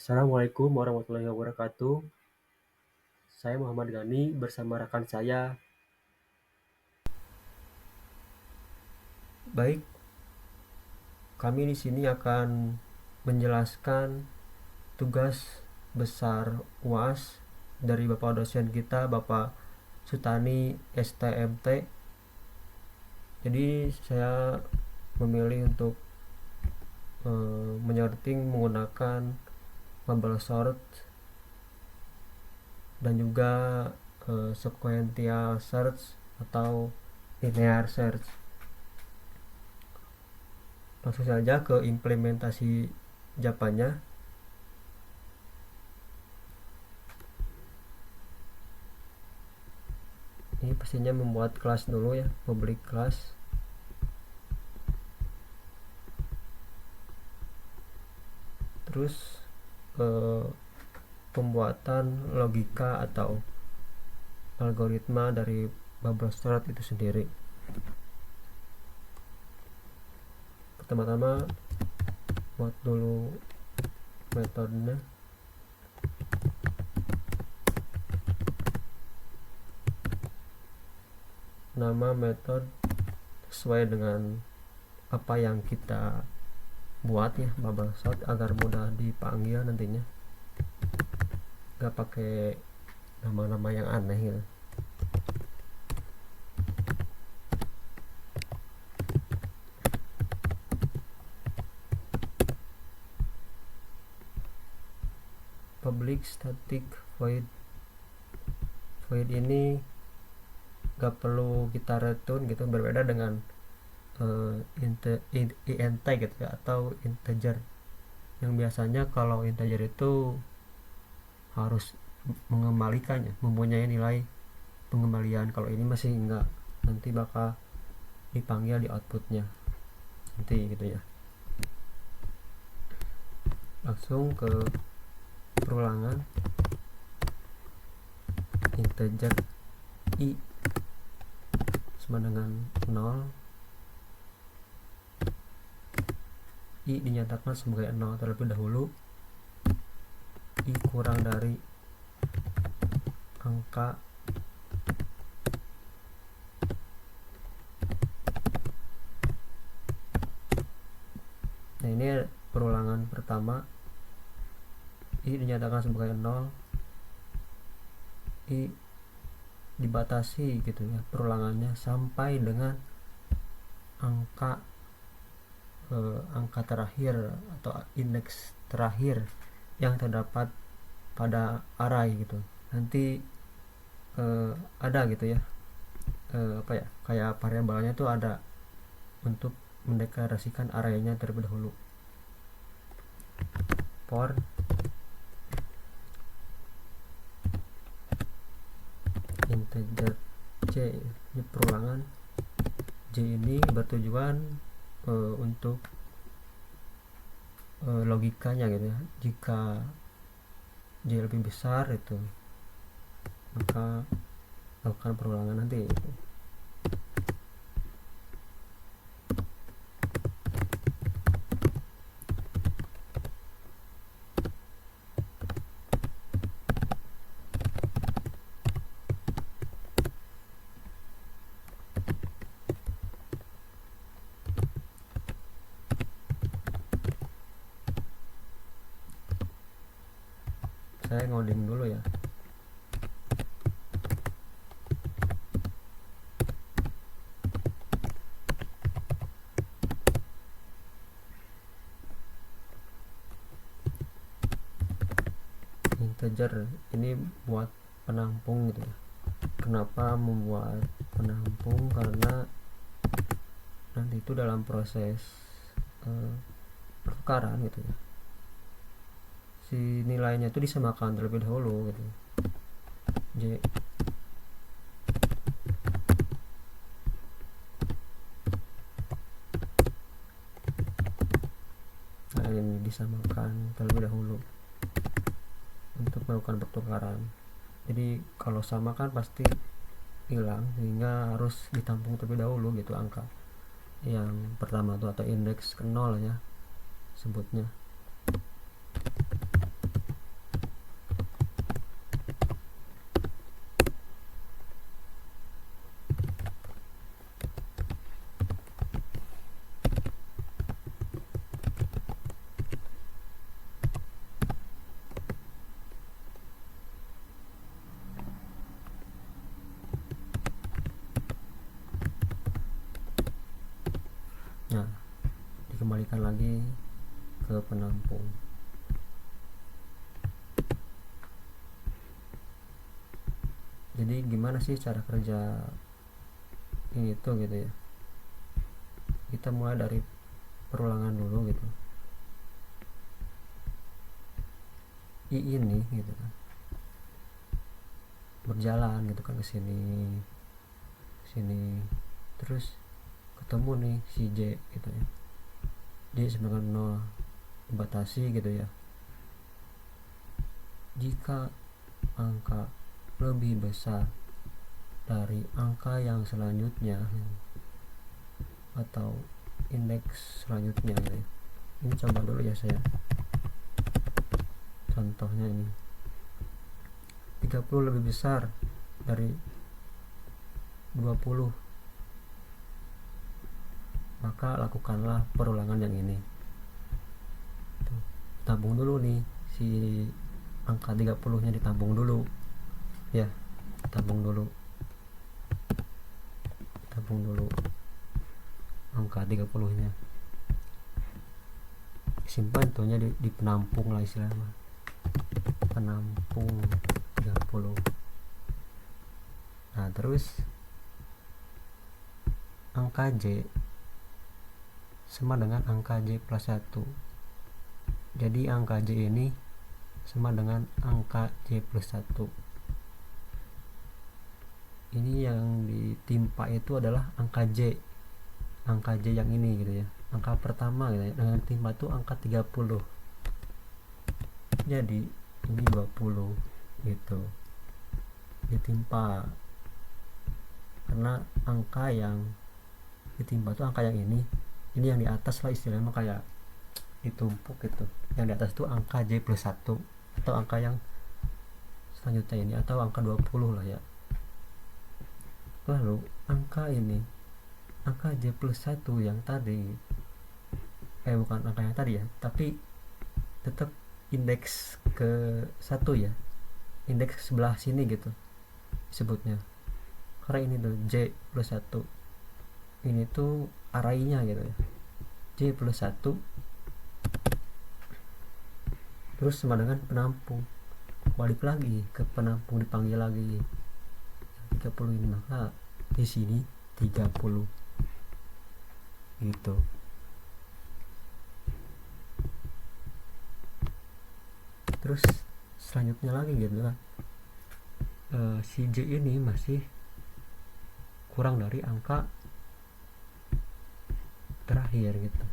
Assalamualaikum warahmatullahi wabarakatuh. Saya Muhammad Gani bersama rekan saya. Baik, kami di sini akan menjelaskan tugas besar UAS dari Bapak dosen kita, Bapak Sutani STMT. Jadi saya memilih untuk menyorting menggunakan bubble sort dan juga sequential search atau linear search. Langsung saja ke implementasi Japanya. Ini pastinya membuat kelas dulu ya, public class. Terus pembuatan logika atau algoritma dari bubble sort itu sendiri. Pertama-tama buat dulu metodenya. Nama metode sesuai dengan apa yang kita buat ya, bubble sort, agar mudah dipanggil nantinya, gak pakai nama-nama yang aneh gitu. Public static void ini gak perlu kita return gitu, berbeda dengan int gitu ya, atau integer yang biasanya kalau integer itu harus mengembalikannya, mempunyai nilai pengembalian. Kalau ini masih enggak, nanti bakal dipanggil di outputnya nanti gitu ya. Langsung ke perulangan. Integer i sama dengan 0, i dinyatakan sebagai 0 terlebih dahulu. I kurang dari angka nah, ini perulangan pertama. I dinyatakan sebagai 0, i dibatasi gitu ya perulangannya sampai dengan angka terakhir atau indeks terakhir yang terdapat pada array gitu. Nanti ada gitu ya, kayak variabelnya tuh ada untuk mendeklarasikan arraynya terlebih dahulu. For integer c, ini perulangan. J ini bertujuan untuk logikanya gitu ya. Jika J lebih besar itu, maka lakukan perulangan nanti gitu. Saya ngoding dulu ya. Integer ini buat penampung gitu ya. Kenapa membuat penampung? Karena nanti itu dalam proses pertukaran gitu ya, si nilainya itu disamakan terlebih dahulu gitu. J nah, ini disamakan terlebih dahulu untuk melakukan pertukaran. Jadi kalau sama kan pasti hilang, sehingga harus ditampung terlebih dahulu gitu angka yang pertama tuh, atau indeks ke 0 ya sebutnya. Nah, dikembalikan lagi ke penampung. Jadi gimana sih cara kerja ini tuh gitu ya. Kita mulai dari perulangan dulu gitu. I ini gitu kan berjalan gitu kan ke sini, terus ketemu nih si J gitu ya. J sama dengan 0 dibatasi gitu ya. Jika angka lebih besar dari angka yang selanjutnya atau indeks selanjutnya gitu ya. Ini coba dulu ya saya. Contohnya ini 30 lebih besar dari 20, maka lakukanlah perulangan yang ini. Tuh, tabung dulu nih si angka 30 nya ditabung dulu ya, tabung dulu angka 30 nya simpan tuhnya di penampung lah istilahnya, penampung 30. Nah terus angka J sama dengan angka J plus 1. Jadi angka J ini sama dengan angka J plus 1. Ini yang ditimpa itu adalah angka J yang ini gitu ya, angka pertama gitu ya. Dengan timpa itu angka 30. Jadi ini 20 gitu ditimpa, karena angka yang ditimpa itu angka yang ini yang di atas lah istilahnya, kayak ditumpuk gitu. Yang di atas itu angka J plus 1 atau angka yang selanjutnya ini, atau angka 20 lah ya. Lalu angka ini, angka J plus 1 yang tadi, bukan angka yang tadi ya, tapi tetap indeks ke 1 ya, indeks sebelah sini gitu sebutnya, karena ini tuh J plus 1 ini tuh arraynya gitu ya, J plus 1 terus sama dengan penampung, balik lagi ke penampung, dipanggil lagi 30 ini, maka di sini 30 gitu. Terus selanjutnya lagi gitu kan, si J ini masih kurang dari angka terakhir gitu,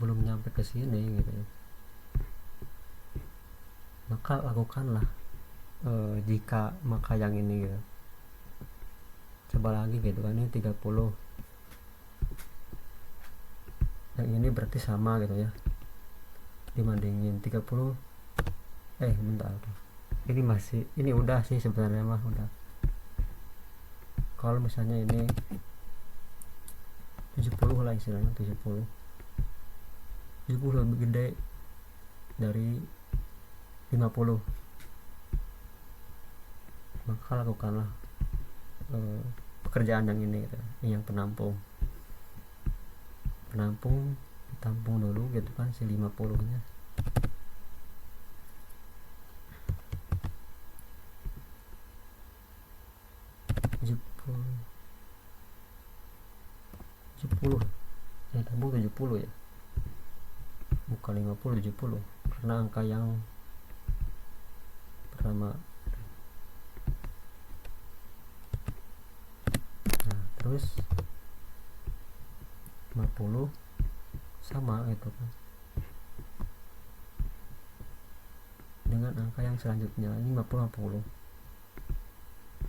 belum nyampe ke sini gitu ya. Maka lakukanlah jika maka yang ini gitu. Coba lagi gitu kan, ini 30, yang ini berarti sama gitu ya, dibandingin 30. Bentar, ini masih, ini udah sih sebenarnya mah udah. Kalau misalnya ini 70 lah istilahnya, 70 lebih gede dari 50, maka lakukanlah pekerjaan yang ini gitu. Ini yang penampung ditampung dulu gitu kan, si 50 nya. Yang tabung 70 ya, bukan 50, 70 karena angka yang pertama. Nah terus 50 sama itu kan dengan angka yang selanjutnya, ini 50.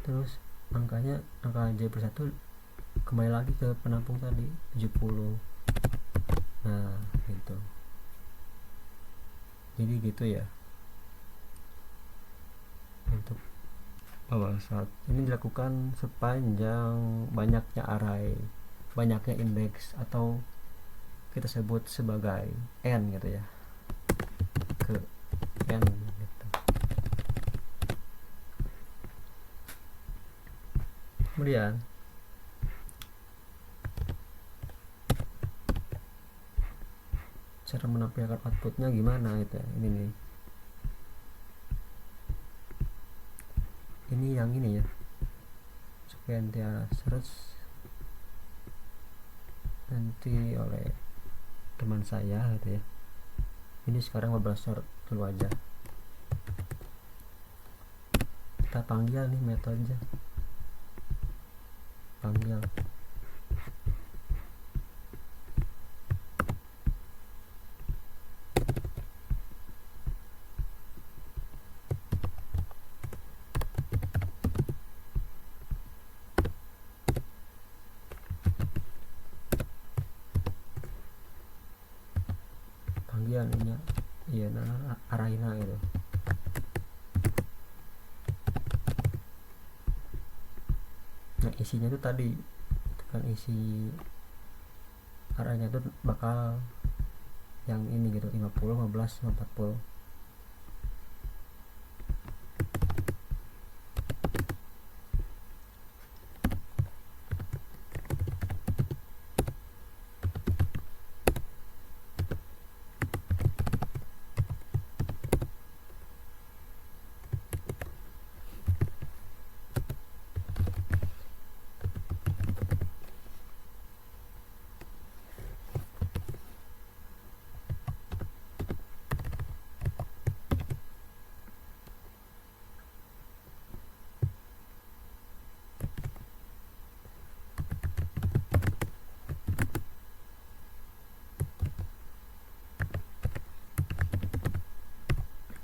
Terus angka J plus 1 kembali lagi ke penampung tadi 70. Nah gitu, jadi gitu ya untuk saat ini dilakukan sepanjang banyaknya array, banyaknya indeks, atau kita sebut sebagai n gitu ya, ke n gitu. Kemudian cara menampilkan outputnya gimana gitu ya. Ini nih, ini yang ini ya, Supriyantiara search nanti oleh teman saya gitu ya. Ini sekarang browser dulu aja, kita panggil nih metode, panggil ini ya, nah arahin gitu. Nah isinya tuh tadi itu kan isi arahnya tuh bakal yang ini gitu, 50, 15, 40.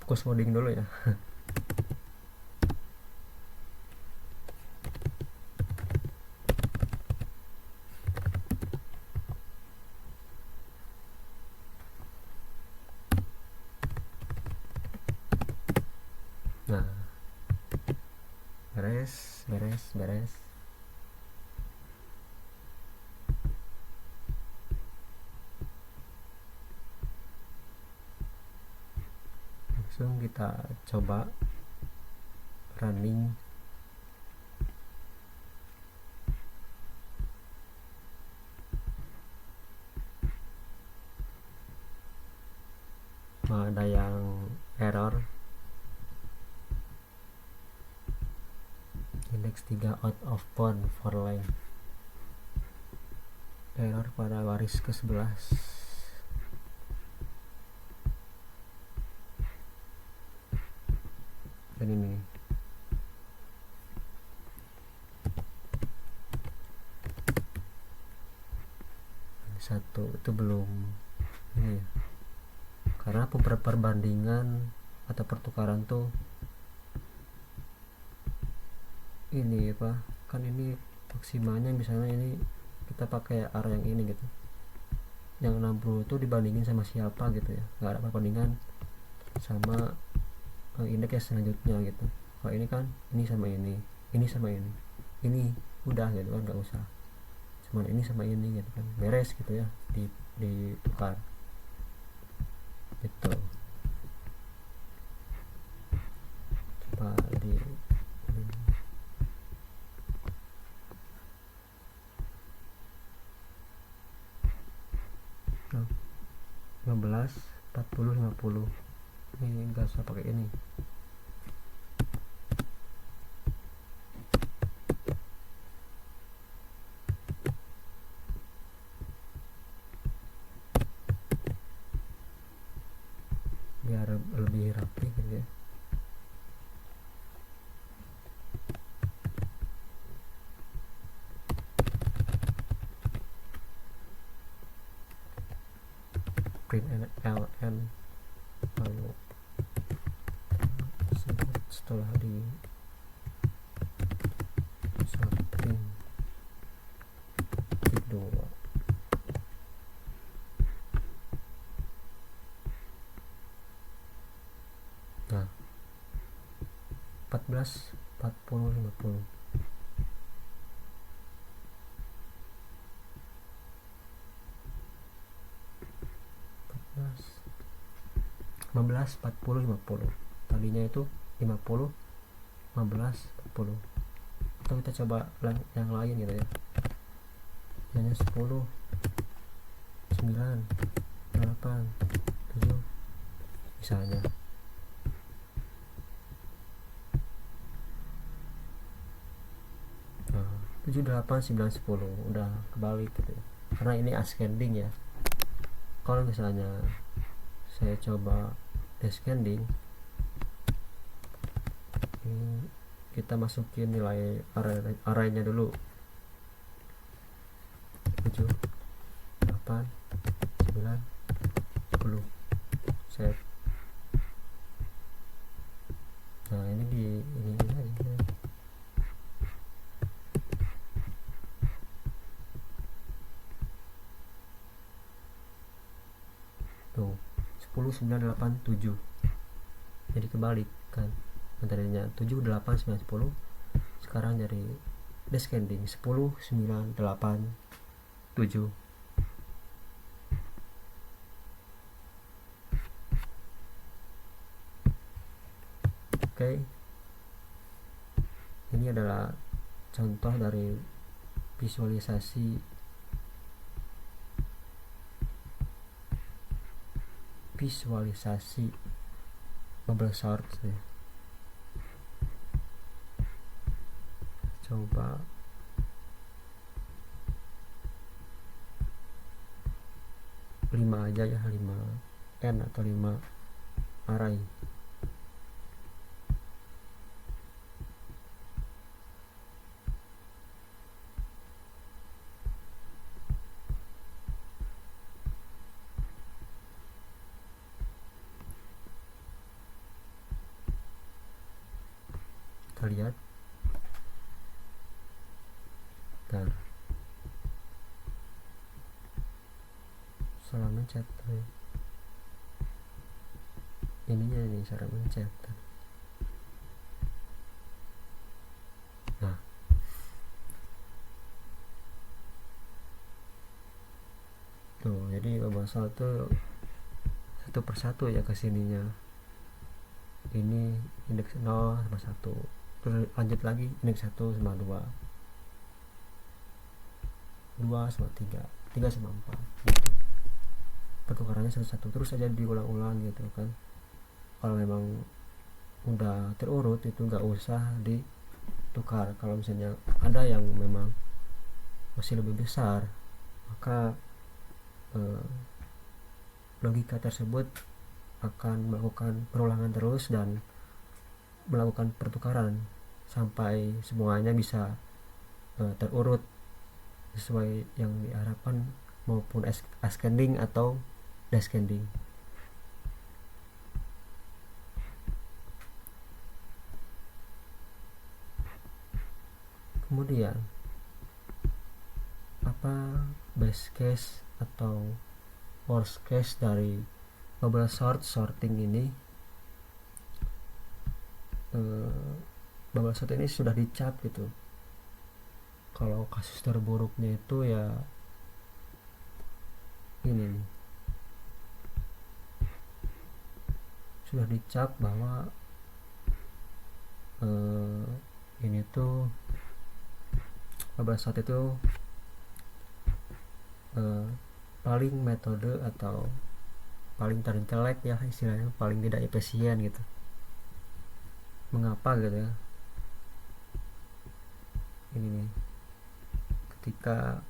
Fokus coding dulu ya. Nah beres. Langsung kita coba running. Ada yang error index 3 out of bound for length, error pada baris ke-11. Dan ini satu itu belum ini ya, karena perbandingan atau pertukaran tuh ini apa kan, ini maksimalnya misalnya ini kita pakai arah yang ini gitu, yang 60 tuh dibandingin sama siapa gitu ya, nggak ada perbandingan sama indeks yang selanjutnya gitu. Kalau ini kan ini sama ini sama ini udah gitu kan, nggak usah cuman ini sama ini gitu kan, beres gitu ya, ditukar gitu. Coba di 15, 40, 50. Ini enggak usah pakai ini. Biar lebih rapi gitu ya. Print ln lalu setelah di print kedua. Nah 14, 40, 50. 15, 40, 50. Tadinya itu 50, 15, 40. Atau kita coba yang lain gitu ya. Hanya 10, 9, 8 7 misalnya. Nah, 7 8 9 10 udah kebalik gitu ya, karena ini ascending ya. Kalau misalnya saya coba descending, ini kita masukin nilai arraynya dulu, 7 8 9 10 set. Nah ini di ini aja tuh, 10 9 8 7, jadi kebalik kan, tadinya 7 8 9 10, sekarang jadi descending 10 9 8 7. Oke, ini adalah contoh dari visualisasi bubble sort ya. Coba lima aja ya, 5 n atau 5 array. Kita lihat. Nah, salah mencet ininya, ini cara mencet. Nah, tuh, jadi basal tuh satu persatu ya kesininya. Ini indeks 0 sama 1, terus lanjut lagi indeks 1 sama 2, 2 sama 3, 3 sama 4 gitu. Pertukarannya satu-satu terus aja diulang-ulang gitu kan. Kalau memang udah terurut itu nggak usah ditukar. Kalau misalnya ada yang memang masih lebih besar, maka logika tersebut akan melakukan perulangan terus dan melakukan pertukaran sampai semuanya bisa terurut sesuai yang diharapkan, maupun ascending atau descending. Kemudian apa best case atau worst case dari bubble sorting ini? Bubble sort ini sudah dicap gitu. Kalau kasus terburuknya itu ya ini nih, sudah dicap bahwa ini tuh bubble sort itu paling metode atau paling terjelek ya istilahnya, paling tidak efisien gitu. Mengapa gitu ya? Ini nih, ketika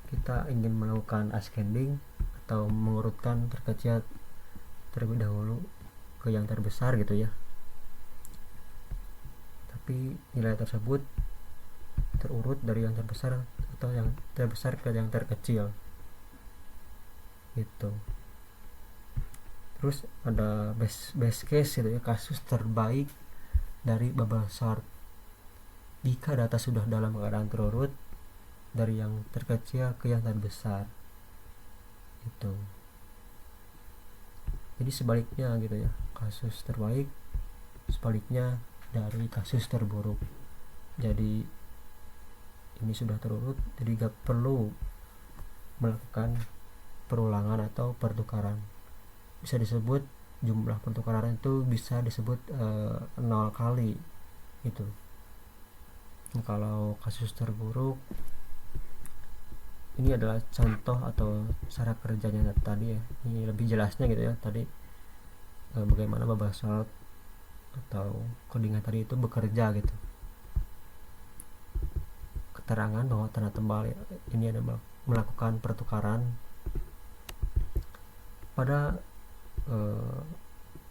kita ingin melakukan ascending atau mengurutkan terkecil terlebih dahulu ke yang terbesar gitu ya, tapi nilai tersebut terurut dari yang terbesar atau yang terbesar ke yang terkecil gitu. Terus ada best case gitu ya, kasus terbaik dari bubble sort. Jika data sudah dalam keadaan terurut dari yang terkecil ke yang terbesar itu. Jadi sebaliknya gitu ya, kasus terbaik sebaliknya dari kasus terburuk. Jadi ini sudah terurut, jadi gak perlu melakukan perulangan atau pertukaran. Bisa disebut jumlah pertukaran itu bisa disebut 0 kali itu. Kalau kasus terburuk ini adalah contoh atau cara kerjanya tadi ya. Ini lebih jelasnya gitu ya tadi, bagaimana bubble sort atau codingan tadi itu bekerja gitu. Keterangan bahwa tanda tebal ini adalah melakukan pertukaran pada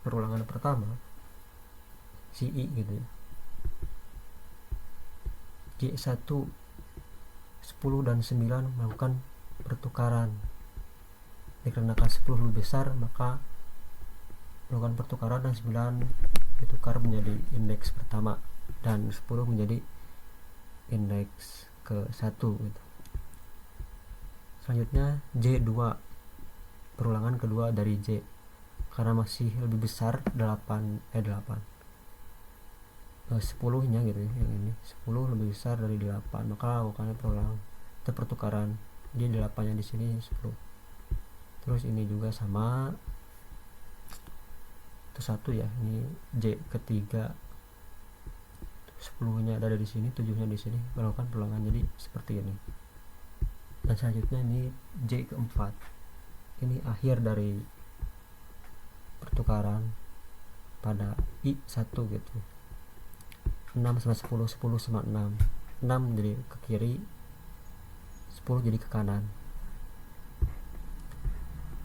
perulangan pertama si I gitu ya. J1 10 dan 9 melakukan pertukaran. Dikarenakan 10 lebih besar, maka melakukan pertukaran dan 9 ditukar menjadi indeks pertama dan 10 menjadi indeks ke 1 gitu. Selanjutnya J2, perulangan kedua dari J, karena masih lebih besar 10 nya gitu ya, yang ini 10 lebih besar dari 8, maka lakukannya perulangan atau pertukaran. Jadi 8 nya di sini 10. Terus ini juga sama, itu 1 ya, ini J ketiga, 10 nya ada di sini, 7 nya di sini, melakukan perulangan jadi seperti ini. Dan selanjutnya ini J keempat, ini akhir dari pertukaran pada I1 gitu. 6 sama 10, 10 sama 6, 6 jadi ke kiri, 10 jadi ke kanan.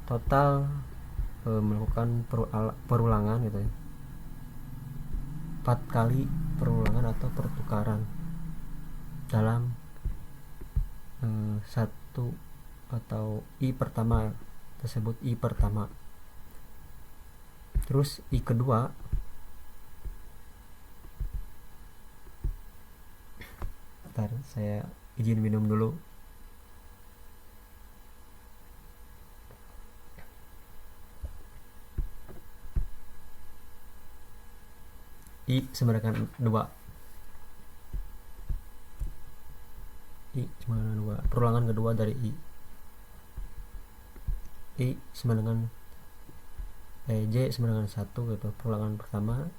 Total melakukan perulangan gitu ya, 4 kali perulangan atau pertukaran dalam satu atau I pertama tersebut, I pertama. Terus I kedua, bentar saya izin minum dulu. I sama dengan 2, I sama dengan 2, perulangan kedua dari I sama dengan J sama dengan 1 gitu, perulangan pertama.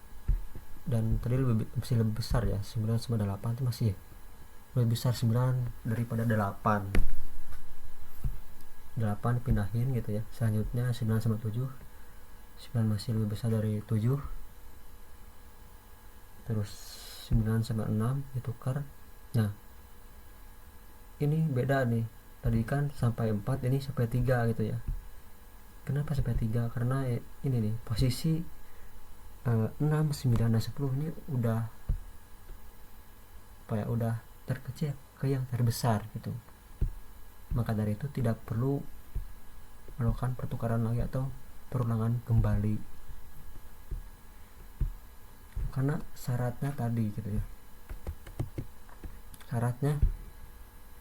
Dan tadi masih lebih besar ya, 9 sama 8 itu masih lebih besar 9 daripada 8 pindahin gitu ya. Selanjutnya 9 sama 7, 9 masih lebih besar dari 7. Terus 9 sama 6 ditukar. Nah ini beda nih, tadi kan sampai 4, ini sampai 3 gitu ya. Kenapa sampai 3? Karena ini nih posisi 6, 9, dan 10 ini udah apa ya, udah terkecil ke yang terbesar gitu. Maka dari itu tidak perlu melakukan pertukaran lagi atau perulangan kembali, karena syaratnya tadi gitu ya. Syaratnya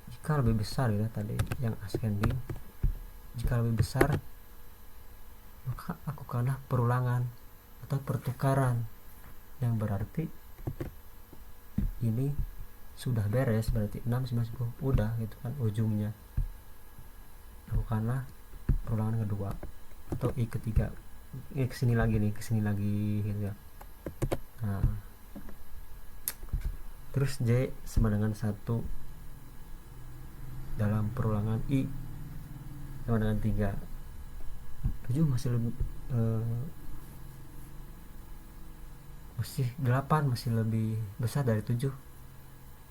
jika lebih besar ya tadi yang ascending, jika lebih besar maka lakukanlah perulangan atau pertukaran, yang berarti ini sudah beres, berarti 6, 9, 10 udah gitu kan ujungnya. Lakukanlah perulangan kedua atau I ketiga, kesini lagi gitu ya. Nah, terus J sama dengan 1 dalam perulangan I sama dengan 3. 7 masih lebih masih 8 masih lebih besar dari 7,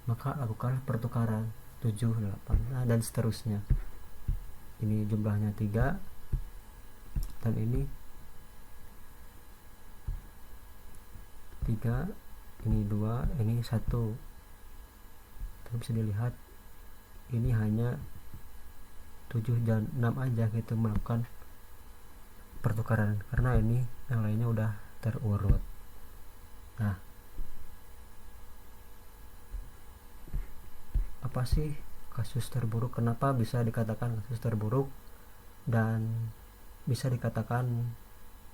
maka lakukanlah pertukaran 7, 8, dan seterusnya. Ini jumlahnya 3 dan ini 3, ini 2, ini 1. Tapi bisa dilihat ini hanya 7 dan 6 aja gitu melakukan pertukaran, karena ini yang lainnya udah terurut. Nah, apa sih kasus terburuk? Kenapa bisa dikatakan kasus terburuk dan bisa dikatakan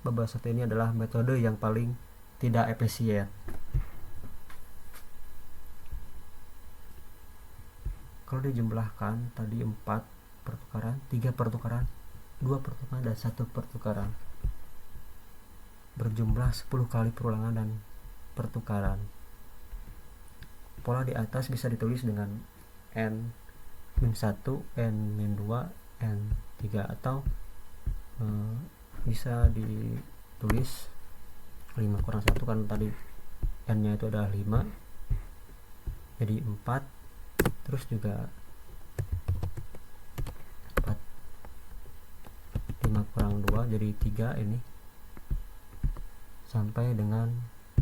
bubble sort ini adalah metode yang paling tidak efisien? Kalau dijumlahkan tadi 4 pertukaran, 3 pertukaran, 2 pertukaran, dan 1 pertukaran, berjumlah 10 kali perulangan dan pertukaran. Pola di atas bisa ditulis dengan N min 1, n min 2, n 3, atau bisa ditulis 5 kurang 1 kan tadi n nya itu adalah 5, jadi 4, terus juga 4, 5 kurang 2 jadi 3 ini, sampai dengan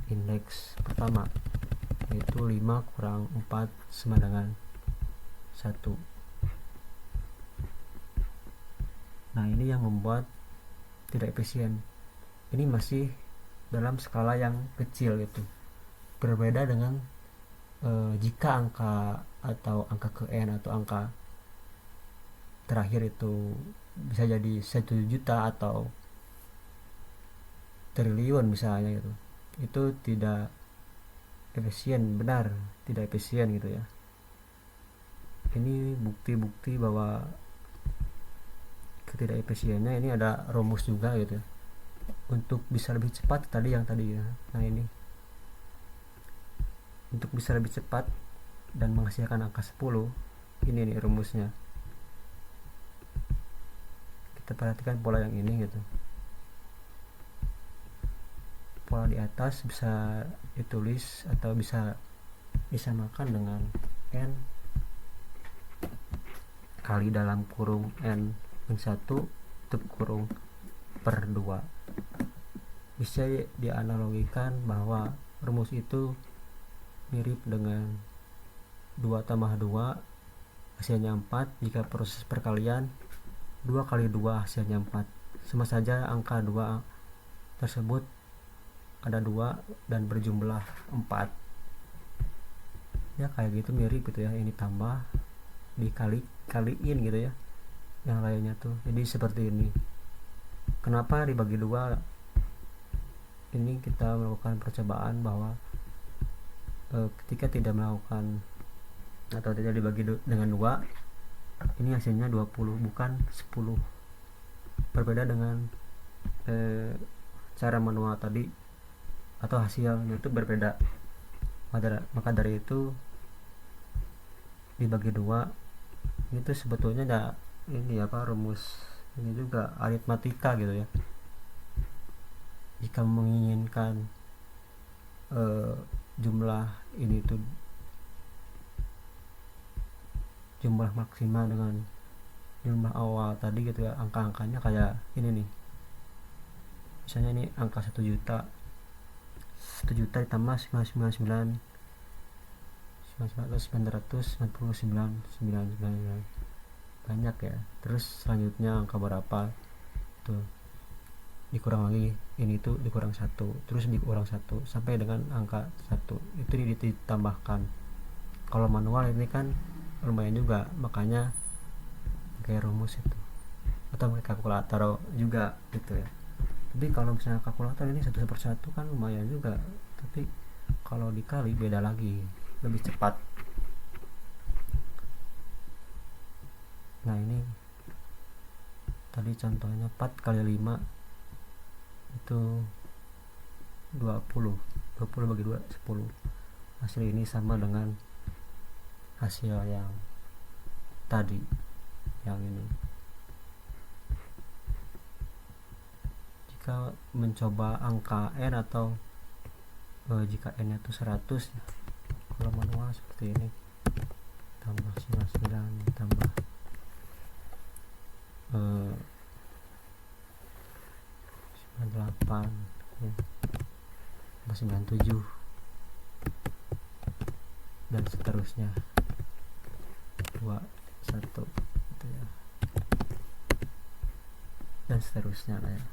indeks pertama yaitu 5 kurang 4 sama dengan 1. Nah, ini yang membuat tidak efisien. Ini masih dalam skala yang kecil gitu. Berbeda dengan jika angka atau angka ke n atau angka terakhir itu bisa jadi 1 juta atau triliun misalnya gitu. Itu tidak efisien, benar tidak efisien gitu ya. Ini bukti-bukti bahwa ketidak efisiennya. Ini ada rumus juga gitu ya, untuk bisa lebih cepat tadi ya. Nah, ini untuk bisa lebih cepat dan menghasilkan angka 10, ini nih rumusnya. Kita perhatikan pola yang ini gitu. Pola di atas bisa ditulis atau bisa disamakan dengan n kali dalam kurung n min 1 tutup kurung per 2. Bisa dianalogikan bahwa rumus itu mirip dengan 2 tambah 2 hasilnya 4. Jika proses perkalian 2 kali 2 hasilnya 4. Sama saja angka 2 tersebut ada 2 dan berjumlah 4 ya, kayak gitu mirip gitu ya. Ini tambah dikaliin gitu ya yang lainnya tuh, jadi seperti ini. Kenapa dibagi 2? Ini kita melakukan percobaan bahwa ketika tidak melakukan atau tidak dibagi dengan 2, ini hasilnya 20 bukan 10. Berbeda dengan cara manual tadi, atau hasilnya itu berbeda. Maka dari itu dibagi 2 itu sebetulnya ada ini apa, rumus ini juga aritmatika gitu ya. Jika menginginkan jumlah ini tuh jumlah maksimal dengan jumlah awal tadi gitu ya, angka-angkanya kayak ini nih. Misalnya ini angka 1 juta ditambah 999 banyak ya. Terus selanjutnya angka berapa tuh dikurang lagi, ini tuh dikurang 1, terus dikurang 1 sampai dengan angka 1 itu ditambahkan. Kalau manual ini kan lumayan juga, makanya pakai rumus itu atau pakai kalkulator juga gitu ya. Tapi kalau misalnya kalkulator ini 1/1 kan lumayan juga, tapi kalau dikali beda lagi, lebih cepat. Nah, ini tadi contohnya 4 kali 5 itu 20 bagi 2 10. Hasil ini sama dengan hasil yang tadi, yang ini. Jika mencoba angka n atau jika n itu 100 ya, kalau manual seperti ini, tambah 99 tambah 98 ya, tambah 97 dan seterusnya 21 gitu ya, dan seterusnya lah ya.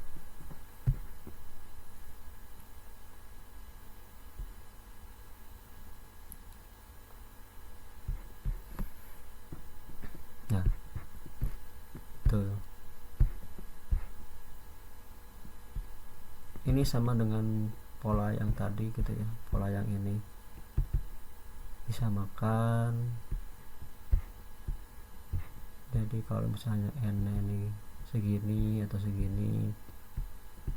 Nah, tuh ini sama dengan pola yang tadi gitu ya. Pola yang ini disamakan. Jadi kalau misalnya n ini segini atau segini,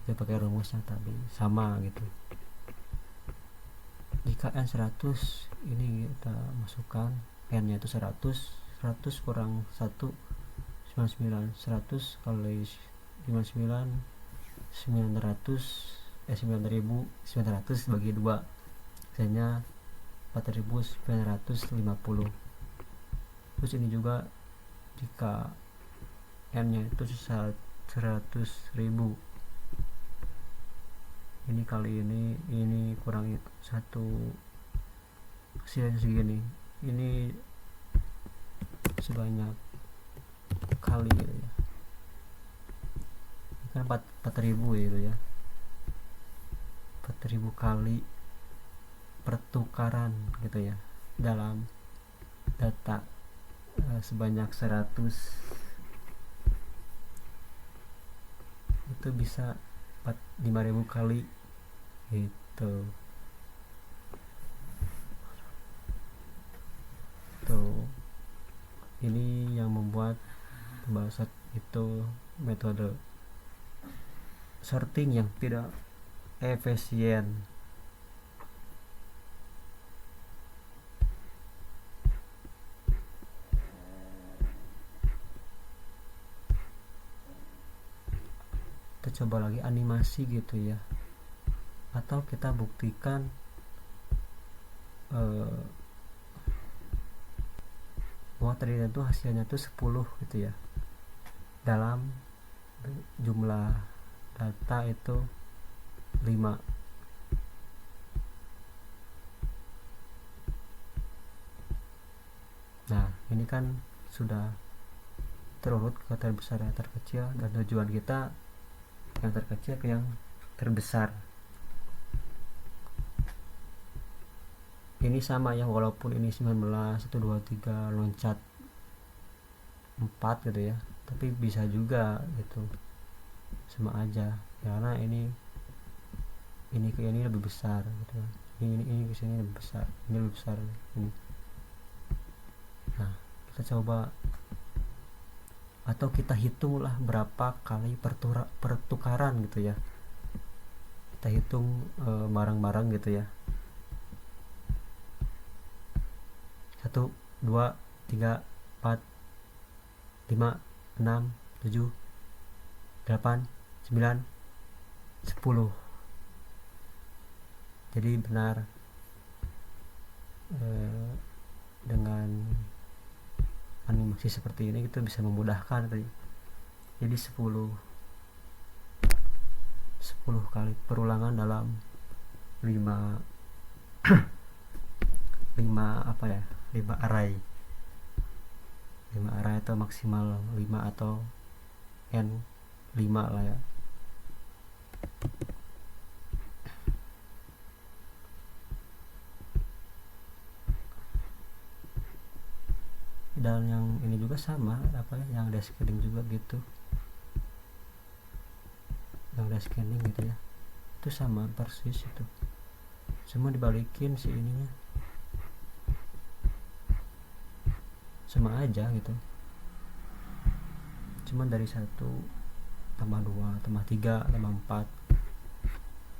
kita pakai rumusnya tadi sama gitu. Jika n 100, ini kita masukkan n nya itu 100 100 kurang 1 99. 100 kali 59 900 bagi 2 hasilnya 4950. Terus ini juga jika n nya itu 100.000, ini kali ini kurang 1, hasilnya segini. Ini sebanyak kali gitu ya, ini kan 4000 gitu ya, 4000 kali pertukaran gitu ya dalam data sebanyak 100, itu bisa 5000 kali gitu. Tuh, ini yang membuat pembahasan itu metode sorting yang tidak efisien. Kita coba lagi animasi gitu ya, atau kita buktikan bahwa tadi itu hasilnya tuh 10 gitu ya, dalam jumlah data itu 5. Nah ini kan sudah terurut ke terbesar yang terkecil, dan tujuan kita yang terkecil ke yang terbesar. Ini sama ya, walaupun ini 19, 1, 2, 3 loncat 4 gitu ya, tapi bisa juga gitu, sama aja karena ini ke ini lebih besar gitu. Ini ke sini lebih besar, ini lebih besar ini. Nah kita coba, atau kita hitunglah berapa kali pertukaran gitu ya, kita hitung barang-barang gitu ya, 1, 2, 3, 4, 5, 6, 7, 8, 9, 10. Jadi benar dengan animasi seperti ini kita bisa memudahkan tadi. Jadi 10 kali perulangan dalam 5 apa ya, 5 array atau maksimal 5 atau n 5 lah ya. Dan yang ini juga sama apa ya, yang descending juga gitu, yang descending gitu ya, itu sama persis itu, semua dibalikin si ininya, sama aja gitu, cuman dari 1 tambah 2 tambah 3 tambah 4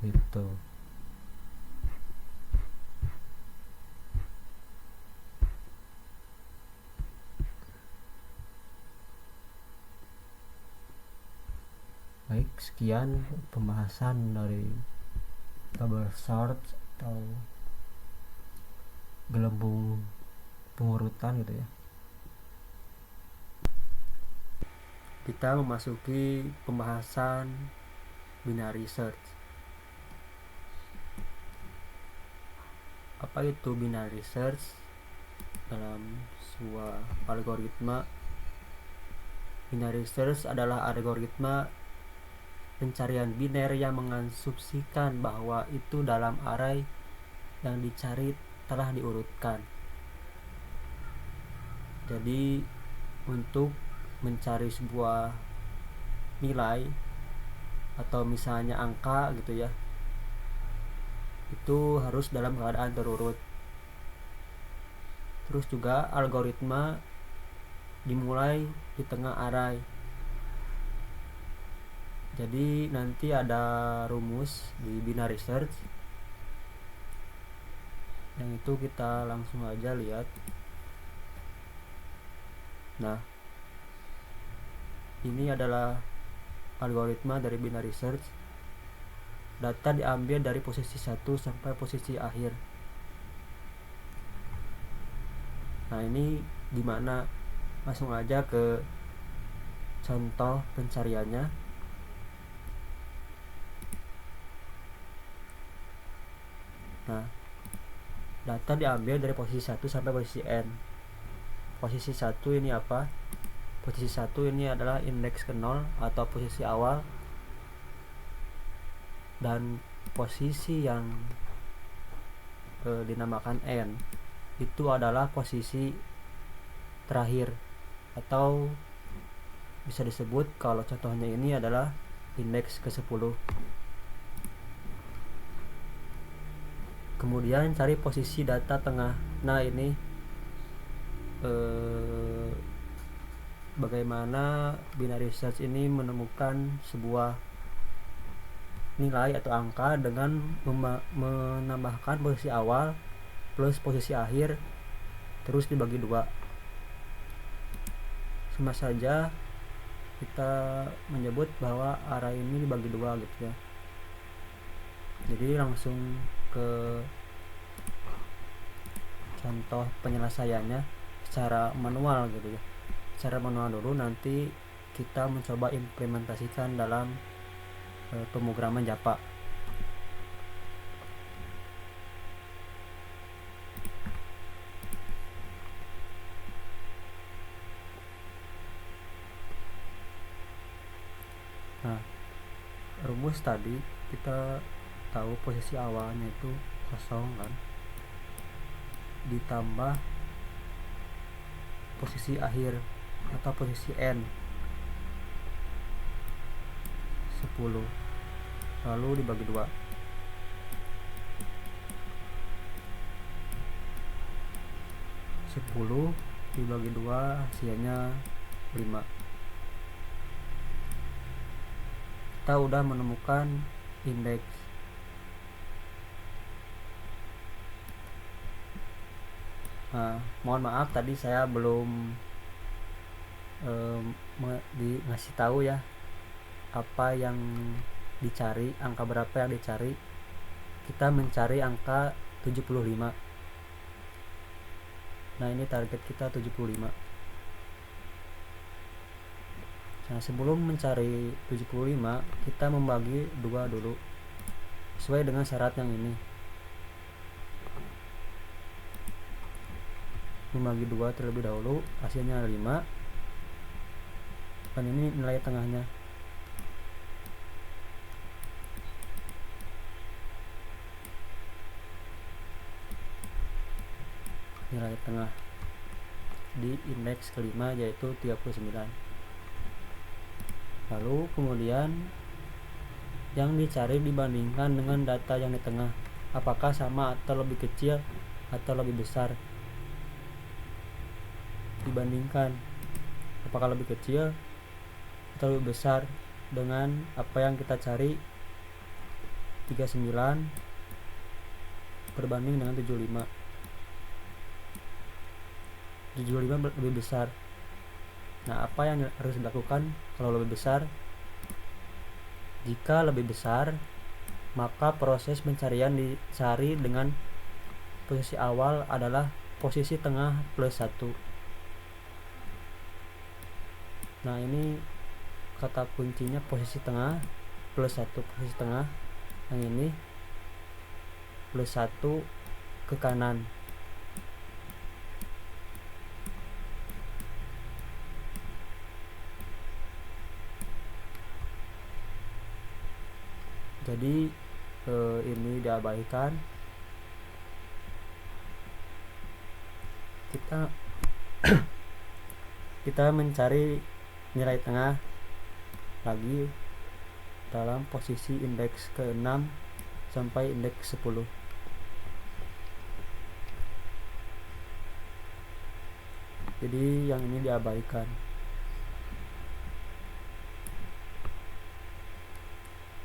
gitu. Baik, sekian pembahasan dari bubble sort atau gelembung pengurutan gitu ya. Kita memasuki pembahasan binary search. Apa itu binary search? Dalam sebuah algoritma, binary search adalah algoritma pencarian biner yang mengasumsikan bahwa itu dalam array yang dicari telah diurutkan. Jadi untuk mencari sebuah nilai atau misalnya angka gitu ya, itu harus dalam keadaan terurut. Terus juga algoritma dimulai di tengah array. Jadi nanti ada rumus di binary search yang itu kita langsung aja lihat. Nah, ini adalah algoritma dari binary search. Data diambil dari posisi 1 sampai posisi akhir. Nah, ini gimana? Langsung aja ke contoh pencariannya. Nah, data diambil dari posisi 1 sampai posisi n. Posisi 1 ini apa? Posisi 1 ini adalah indeks ke 0 atau posisi awal, dan posisi yang dinamakan n itu adalah posisi terakhir, atau bisa disebut kalau contohnya ini adalah indeks ke 10. Kemudian cari posisi data tengah. Nah, ini bagaimana binary search ini menemukan sebuah nilai atau angka dengan menambahkan posisi awal plus posisi akhir terus dibagi 2. Sama saja kita menyebut bahwa array ini dibagi 2 gitu ya. Jadi langsung ke contoh penyelesaiannya secara manual gitu ya. Secara manual dulu, nanti kita mencoba implementasikan dalam pemrograman Java. Nah, rumus tadi kita tahu posisi awalnya itu 0 kan, ditambah posisi akhir atau posisi n 10, lalu dibagi 2. 10 dibagi 2 hasilnya 5. Kita udah menemukan indeks. Nah, mohon maaf tadi saya belum ngasih tahu ya apa yang dicari, angka berapa yang dicari. Kita mencari angka 75. Nah, ini target kita 75. Nah, sebelum mencari 75 kita membagi 2 dulu sesuai dengan syarat yang ini. Membagi 2 terlebih dahulu, hasilnya 5, dan ini nilai tengahnya. Nilai tengah di indeks kelima yaitu 39. Lalu kemudian yang dicari dibandingkan dengan data yang di tengah, apakah sama atau lebih kecil atau lebih besar. Dibandingkan apakah lebih kecil atau lebih besar dengan apa yang kita cari, 39 berbanding dengan 75. 75 lebih besar. Nah, apa yang harus dilakukan kalau lebih besar? Jika lebih besar, maka proses pencarian dicari dengan posisi awal adalah posisi tengah plus 1. Nah, ini kata kuncinya posisi tengah plus 1. Posisi tengah yang ini plus 1 ke kanan. Jadi ini diabaikan. Kita mencari nilai tengah lagi dalam posisi indeks ke-6 sampai indeks 10. Jadi yang ini diabaikan.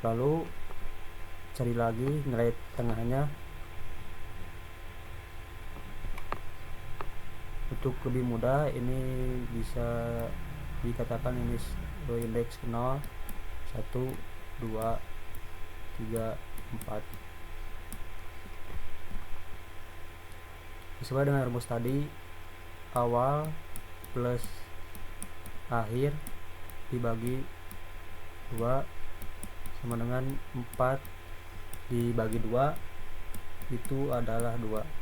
Lalu cari lagi nilai tengahnya. untuk lebih mudah ini bisa dikatakan ini indeks 0, 1, 2, 3, 4 sesuai dengan rumus tadi, awal plus akhir dibagi 2 sama dengan 4 dibagi 2 itu adalah 2.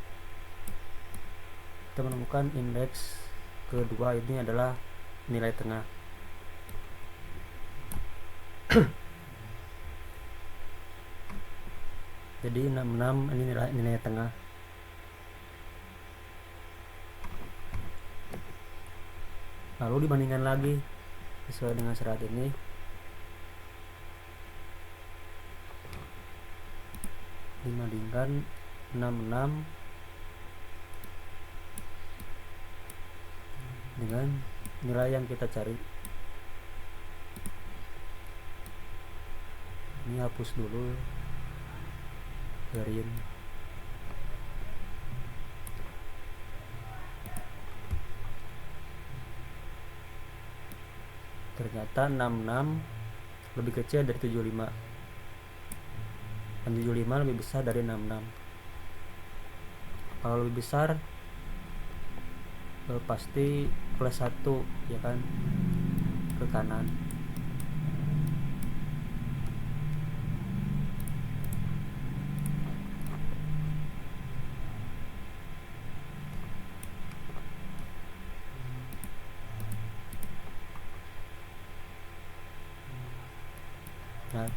Kita menemukan indeks kedua ini adalah nilai tengah. Jadi 66 ini nilai tengah. Lalu dibandingkan lagi sesuai dengan syarat ini. Dibandingkan 66 dengan nilai yang kita cari. Ini hapus dulu, biarin. Ternyata 66 lebih kecil dari 75 dan 75 lebih besar dari 66. Kalau lebih besar pasti plus 1 ya kan, ke kanan. Nah,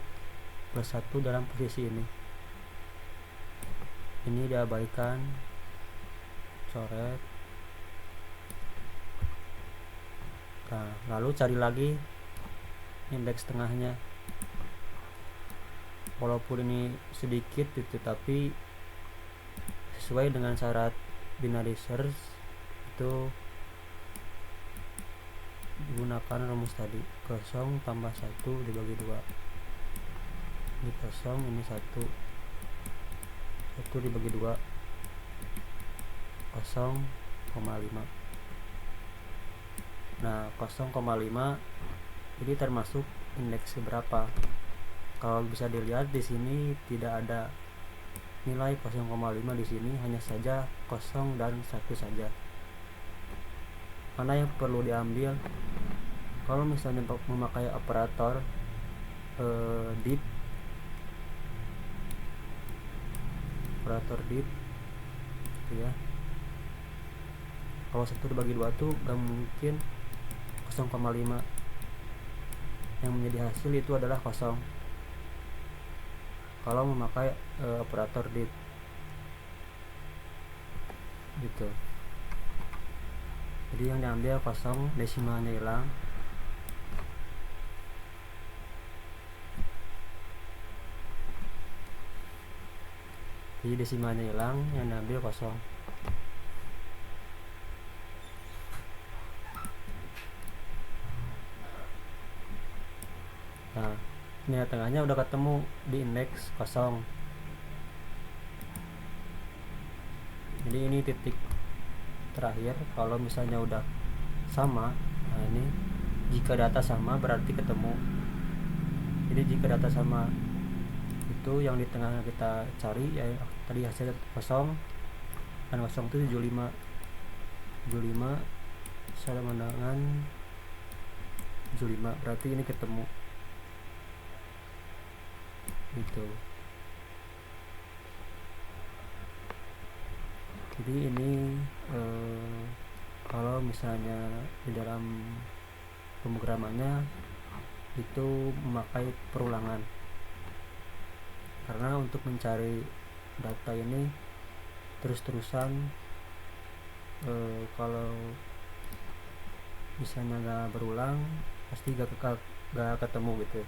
plus 1 dalam posisi ini diabaikan, coret. Nah, lalu cari lagi indeks tengahnya. Walaupun ini sedikit itu, tapi sesuai dengan syarat binary search itu gunakan rumus tadi, 0 tambah 1 dibagi 2. Ini 0, ini 1 dibagi 2, 0,5. Nah, 0,5 ini termasuk indeks berapa? Kalau bisa dilihat di sini tidak ada nilai 0,5 di sini, hanya saja 0 dan 1 saja. Mana yang perlu diambil? Kalau misalnya memakai operator div, ya. Kalau 1 dibagi 2 tuh gak mungkin 0,5. Yang menjadi hasil itu adalah 0 kalau memakai operator div gitu. Jadi yang diambil 0, desimalnya hilang. Jadi desimalnya hilang, yang diambil 0. Nah, nilai tengahnya udah ketemu di indeks 0. Jadi ini titik terakhir. Kalau misalnya udah sama, nah ini jika data sama berarti ketemu. Jadi jika data sama itu yang di tengah kita cari ya, tadi hasil 0 dan 0 itu 75 sama dengan 75, berarti ini ketemu gitu. Jadi ini kalau misalnya di dalam pemrogramannya itu memakai perulangan, karena untuk mencari data ini terus-terusan kalau misalnya nggak berulang pasti gak ketemu gitu.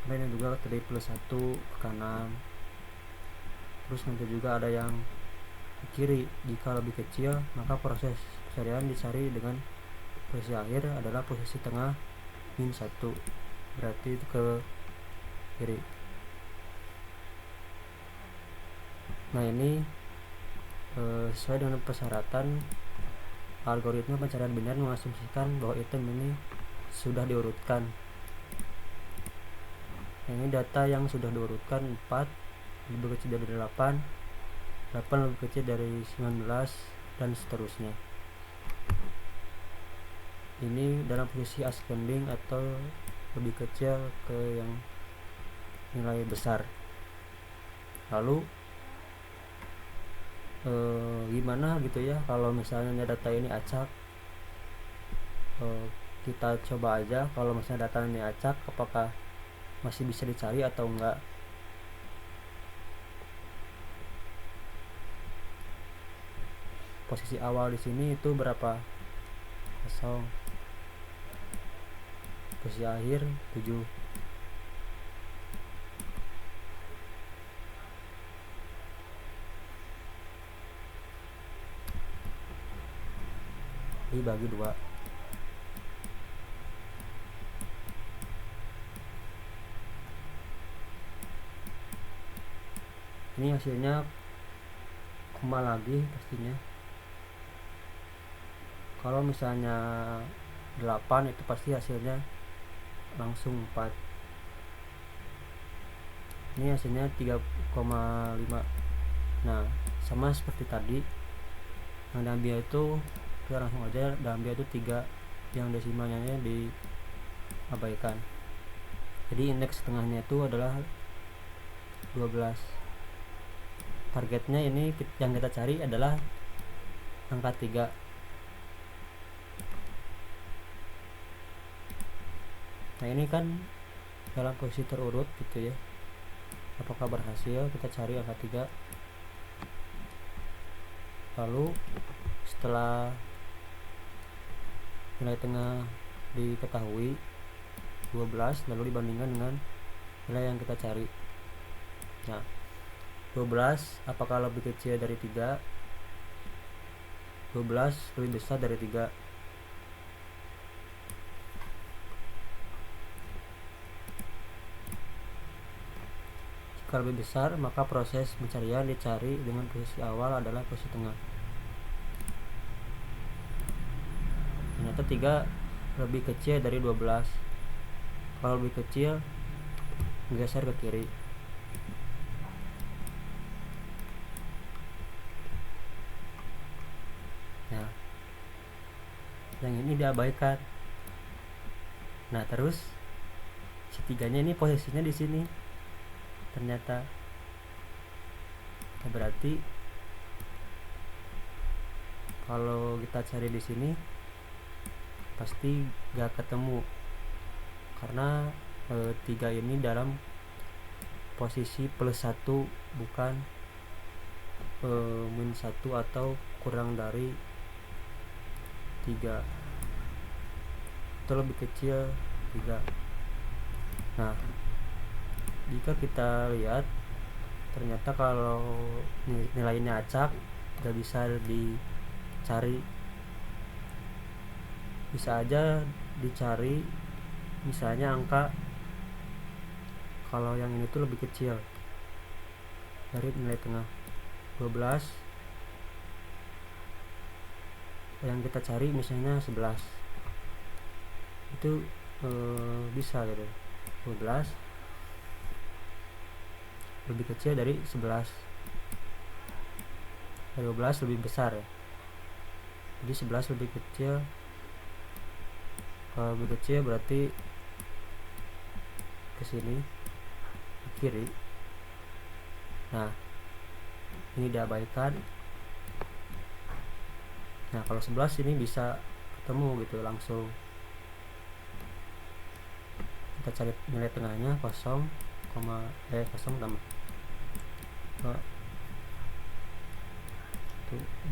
Kemudian juga tadi plus 1 ke kanan, terus nanti juga ada yang ke kiri. Jika lebih kecil maka proses pencarian dicari dengan posisi akhir adalah posisi tengah min 1, berarti itu ke kiri. Nah, ini sesuai dengan persyaratan algoritma pencarian biner mengasumsikan bahwa item ini sudah diurutkan. Ini data yang sudah diurutkan 4 lebih kecil dari 8 lebih kecil dari 19 dan seterusnya. Ini dalam posisi ascending atau lebih kecil ke yang nilai besar. Lalu gimana gitu ya kalau misalnya data ini acak. Kita coba aja kalau misalnya data ini acak apakah masih bisa dicari atau enggak. Posisi awal di sini itu berapa? 0. Posisi akhir 7. Dibagi 2. Ini hasilnya koma lagi pastinya. Kalau misalnya 8 itu pasti hasilnya langsung 4. Ini hasilnya 3,5. Nah, sama seperti tadi yang diambil itu kita langsung aja diambil itu 3, yang desimalnya diabaikan. Jadi indeks setengahnya itu adalah 12. Targetnya ini yang kita cari adalah angka 3. Nah, ini kan dalam posisi terurut gitu ya. Apakah berhasil? Kita cari angka 3. Lalu setelah nilai tengah diketahui 12, lalu dibandingkan dengan nilai yang kita cari. Nah, 12 apakah lebih kecil dari 3? 12 lebih besar dari 3. Jika lebih besar, maka proses pencarian dicari dengan posisi awal adalah posisi tengah. Ternyata 3 lebih kecil dari 12. Kalau lebih kecil, geser ke kiri. Nah, yang ini diabaikan. Nah, terus si 3-nya ini posisinya di sini. Ternyata berarti kalau kita cari di sini pasti gak ketemu karena 3 ini dalam posisi +1 bukan -1 atau kurang dari 3 atau lebih kecil 3. Nah, jika kita lihat ternyata kalau nilainya acak gak bisa dicari. Bisa aja dicari misalnya angka kalau yang ini tuh lebih kecil dari nilai tengah 12, yang kita cari misalnya 11, itu bisa gitu. 12 lebih kecil dari 11. 12 lebih besar ya. Jadi 11 lebih kecil. Kalau lebih kecil berarti ke sini ke kiri. Nah, ini diabaikan. Nah, kalau 11 ini bisa ketemu gitu langsung. Kita cari nilai tengahnya 0, 0 tambah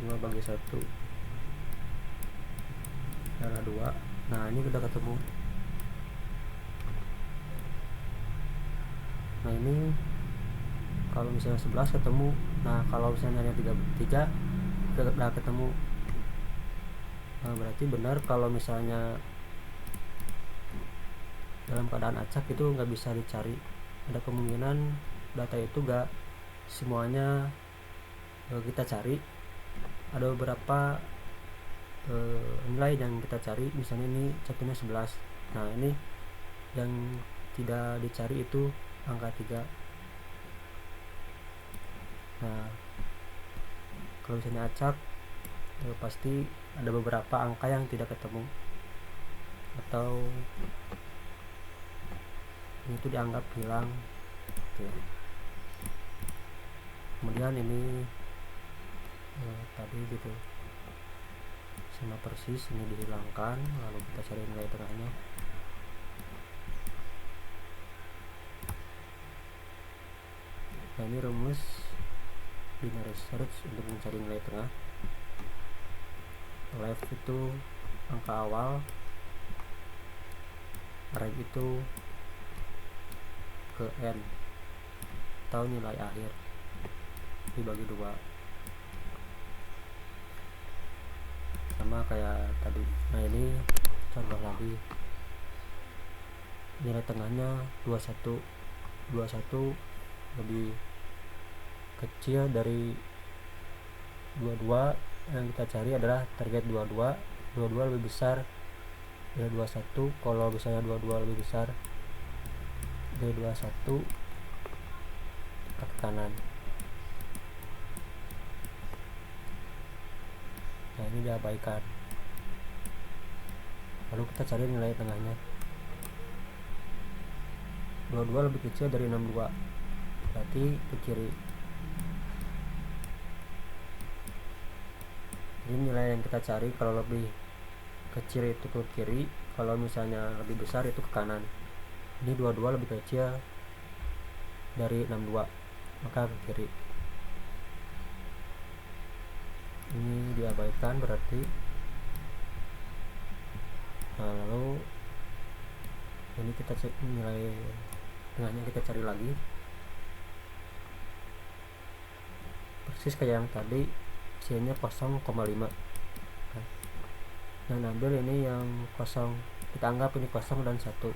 2 bagi 1 adalah 2. Nah, ini udah ketemu. Nah, ini kalau misalnya 11 ketemu. Nah, kalau misalnya yang 3 udah ketemu. Nah, berarti benar kalau misalnya dalam keadaan acak itu nggak bisa dicari. Ada kemungkinan data itu nggak semuanya kita cari, ada beberapa nilai yang kita cari. Misalnya ini satunya 11, nah ini yang tidak dicari itu angka 3. Nah kalau misalnya acak pasti ada beberapa angka yang tidak ketemu atau itu dianggap hilang gitu ya. Kemudian ini tadi gitu sama persis, ini dihilangkan, lalu kita cari nilai tengahnya. Nah ini rumus binary search untuk mencari nilai tengah. Left itu angka awal, right itu ke n atau nilai akhir dibagi 2, sama kayak tadi. Nah ini contoh lagi, nilai tengahnya 21 lebih kecil dari 22. Yang kita cari adalah target 22 lebih besar dari 21. Kalau misalnya 22 lebih besar dari 21 ke kanan. Nah ini diabaikan, lalu kita cari nilai tengahnya. 22 lebih kecil dari 62, berarti ke kiri. Ini nilai yang kita cari, kalau lebih kecil itu ke kiri, kalau misalnya lebih besar itu ke kanan. Ini 22 lebih kecil dari 62, maka ke kiri. Ini diabaikan berarti. Nah lalu ini kita cek nilai tengahnya, kita cari lagi persis kayak yang tadi, C-nya 0,5. Nah ambil ini yang kosong, kita anggap ini 0 dan 1,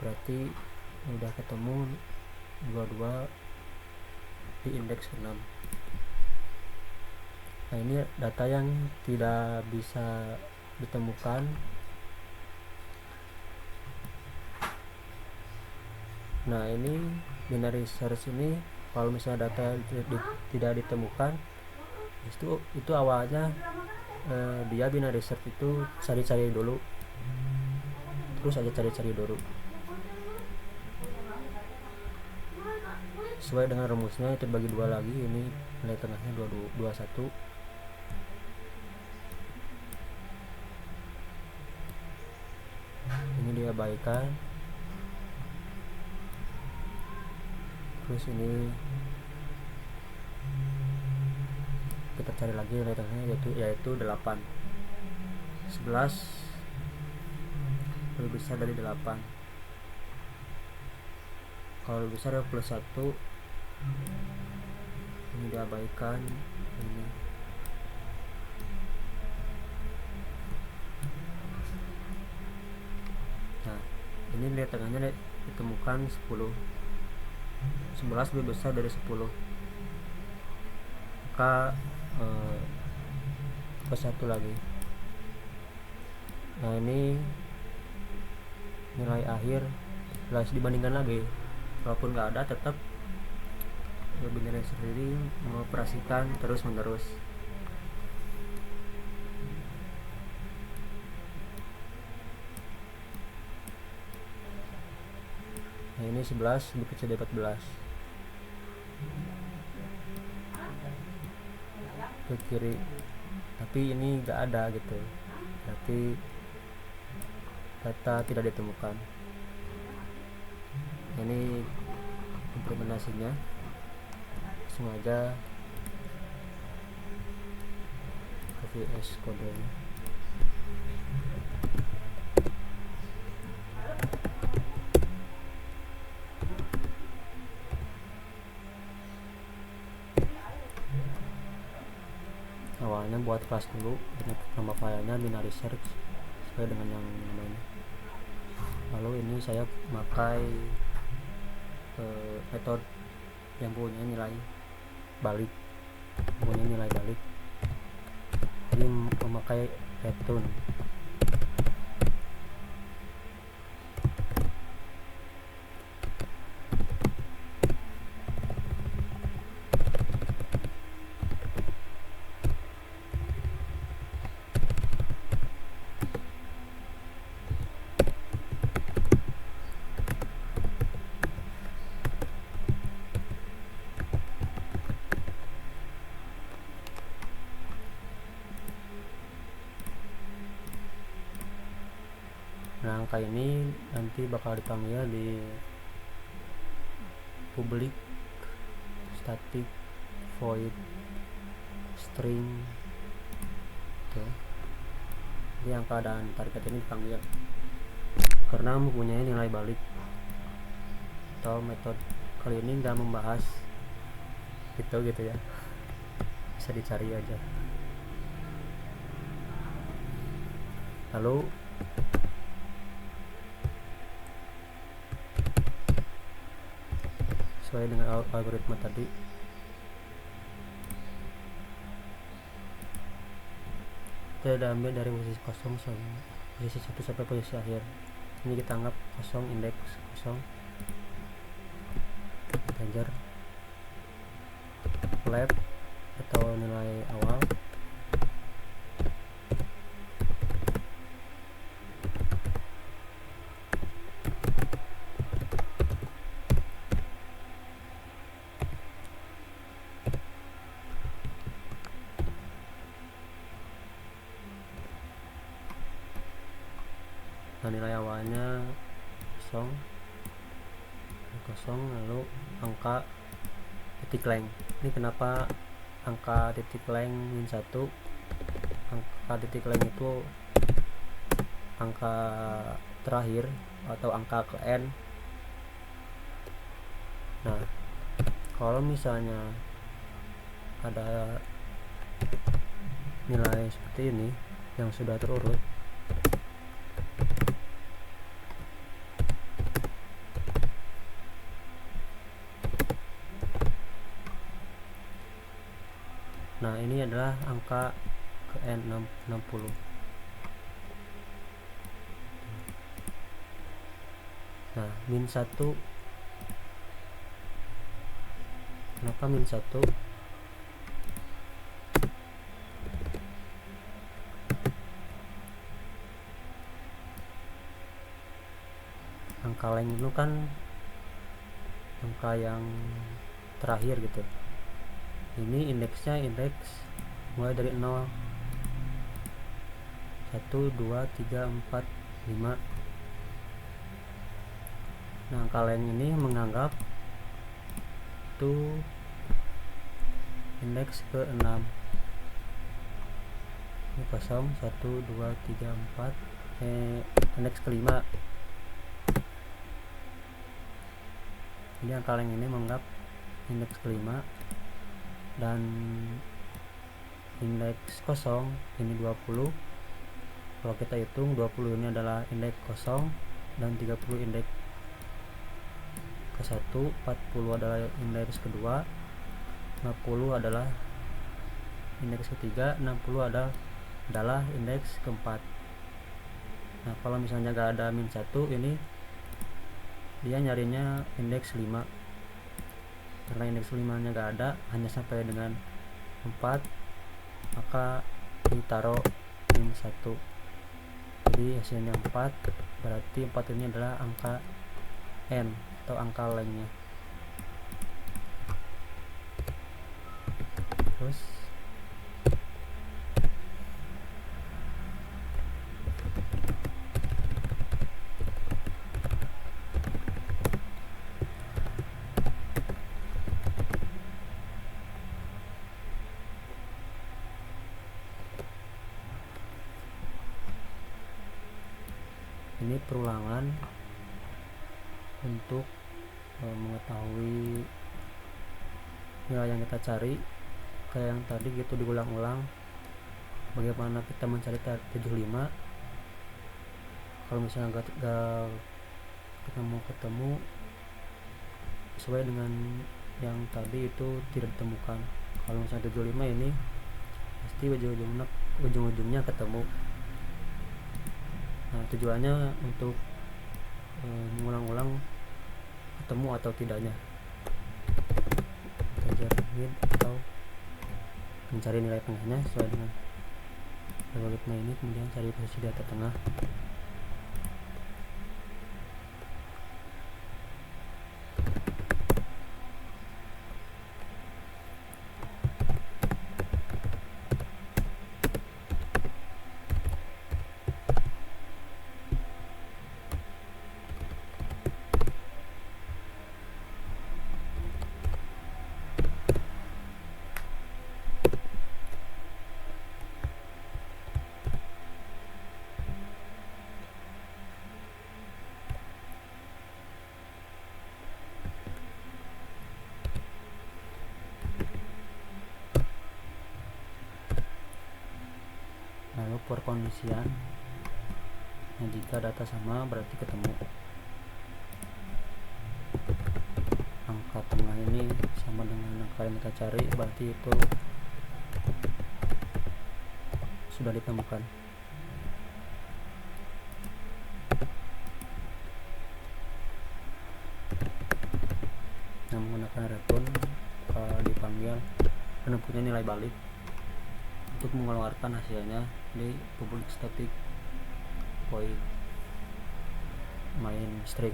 berarti udah ketemu 22 di indeks 6. Nah ini data yang tidak bisa ditemukan. Nah ini binary search ini, kalau misalnya data tidak ditemukan, itu awalnya dia binary search itu cari-cari dulu, terus aja cari-cari dulu sesuai dengan rumusnya. Itu bagi 2 lagi, ini nilai tengahnya 21. Ini diabaikan, terus ini kita cari lagi nilai tengahnya, yaitu 8. 11 lebih besar dari 8, kalau lebih besar ya plus 1. Ini diabaikan. Ini nah ini nilai tengahnya ditemukan 10. 11 lebih besar dari 10, maka plus 1 lagi. Nah ini nilai akhir, harus dibandingkan lagi. Walaupun nggak ada, tetap binary sendiri mengoperasikan terus menerus. Nah ini 11 lebih kecil dari 14, ke kiri, tapi ini nggak ada gitu, berarti data tidak ditemukan. Ini implementasinya, langsung aja ke VS kodenya. Awalnya buat kelas dulu, nama filenya binary search sesuai dengan yang namanya. Lalu ini saya pakai metode yang punya nilai balik, mempunyai nilai balik. Jadi memakai return. Nah, angka ini nanti bakal dipanggil di public static void string tuh. Jadi angka dan target ini dipanggil karena mempunyai nilai balik. Atau metode kali ini nggak membahas gitu ya, bisa dicari aja. Lalu sesuai dengan algoritma tadi, kita ambil dari posisi kosong sampai posisi 1 sampai posisi akhir. Ini kita anggap kosong, indeks kosong, integer left atau nilai awal. Nah, nilai awalnya kosong, lalu angka titik length. Ini kenapa angka titik length min 1? Angka titik length itu angka terakhir atau angka ke n. Nah, kalau misalnya ada nilai seperti ini yang sudah terurut, nah ini adalah angka ke n 60. Nah, min 1, kenapa min 1? Angka length itu kan angka yang terakhir gitu. Ini indeksnya indeks mulai dari 0, 1, 2, 3, 4, 5. Nah, angka length ini menganggap itu indeks ke 6. Ini kosong, 1, 2, 3, 4, indeks kelima. Jadi angka length ini menganggap indeks kelima, dan indeks kosong ini 20. Kalau kita hitung, 20 ini adalah indeks kosong dan 30 indeks ke 1, 40 adalah indeks kedua, 50 adalah indeks ketiga, 60 adalah indeks keempat. Nah, kalau misalnya gak ada min 1, ini dia nyarinya indeks 5. Karena indeks 5 nya gak ada, hanya sampai dengan 4, maka ditaruh min 1. Jadi hasilnya 4, berarti 4 ini adalah angka n atau angka lengthnya. Terus ini perulangan untuk mengetahui nilai yang kita cari. Kayak yang tadi gitu, diulang-ulang bagaimana kita mencari 75. Kalau misalnya gak ketemu sesuai dengan yang tadi itu tidak ditemukan. Kalau misalnya 75 ini pasti ujung-ujungnya ketemu. Nah, tujuannya untuk mengulang-ulang ketemu atau tidaknya integer mid atau mencari nilai tengahnya sesuai dengan algoritma ini, kemudian cari posisi data tengah. Lalu perkondisian, nah, jika data sama berarti ketemu. Angka tengah ini sama dengan angka yang kita cari, berarti itu sudah ditemukan. Nah, menggunakan return dipanggil penentunya nilai balik untuk mengeluarkan hasilnya di public static void main string.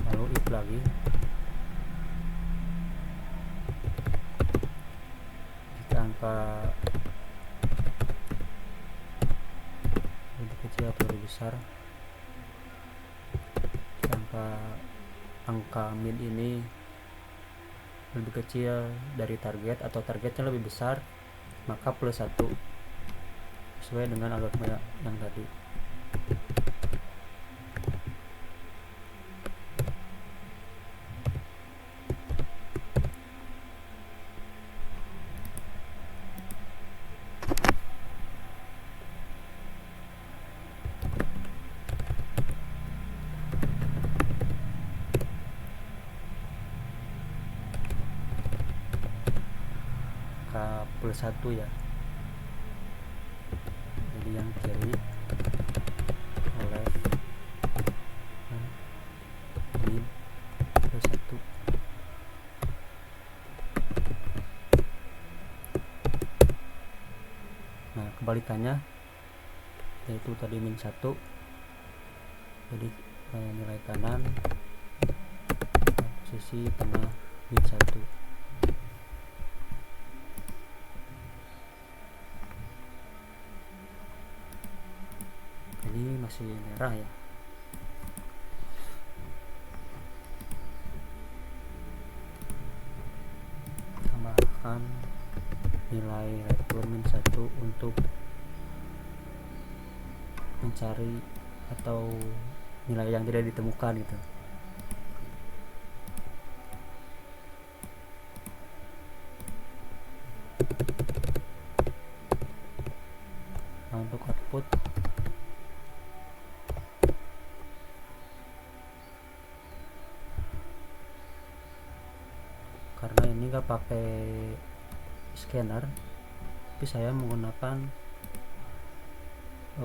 Lalu if lagi, jika angka lebih kecil atau lebih besar, jika angka mid ini lebih kecil dari target atau targetnya lebih besar, maka plus 1 sesuai dengan algoritma yang tadi. Plus 1 ya, jadi yang kiri left mid plus 1. Nah, kebalikannya yaitu tadi min 1, jadi nilai kanan posisi tengah min 1. Ini masih merah ya. Tambahkan nilai return min 1 untuk mencari atau nilai yang tidak ditemukan gitu. Nah, untuk output karena ini nggak pakai scanner, tapi saya menggunakan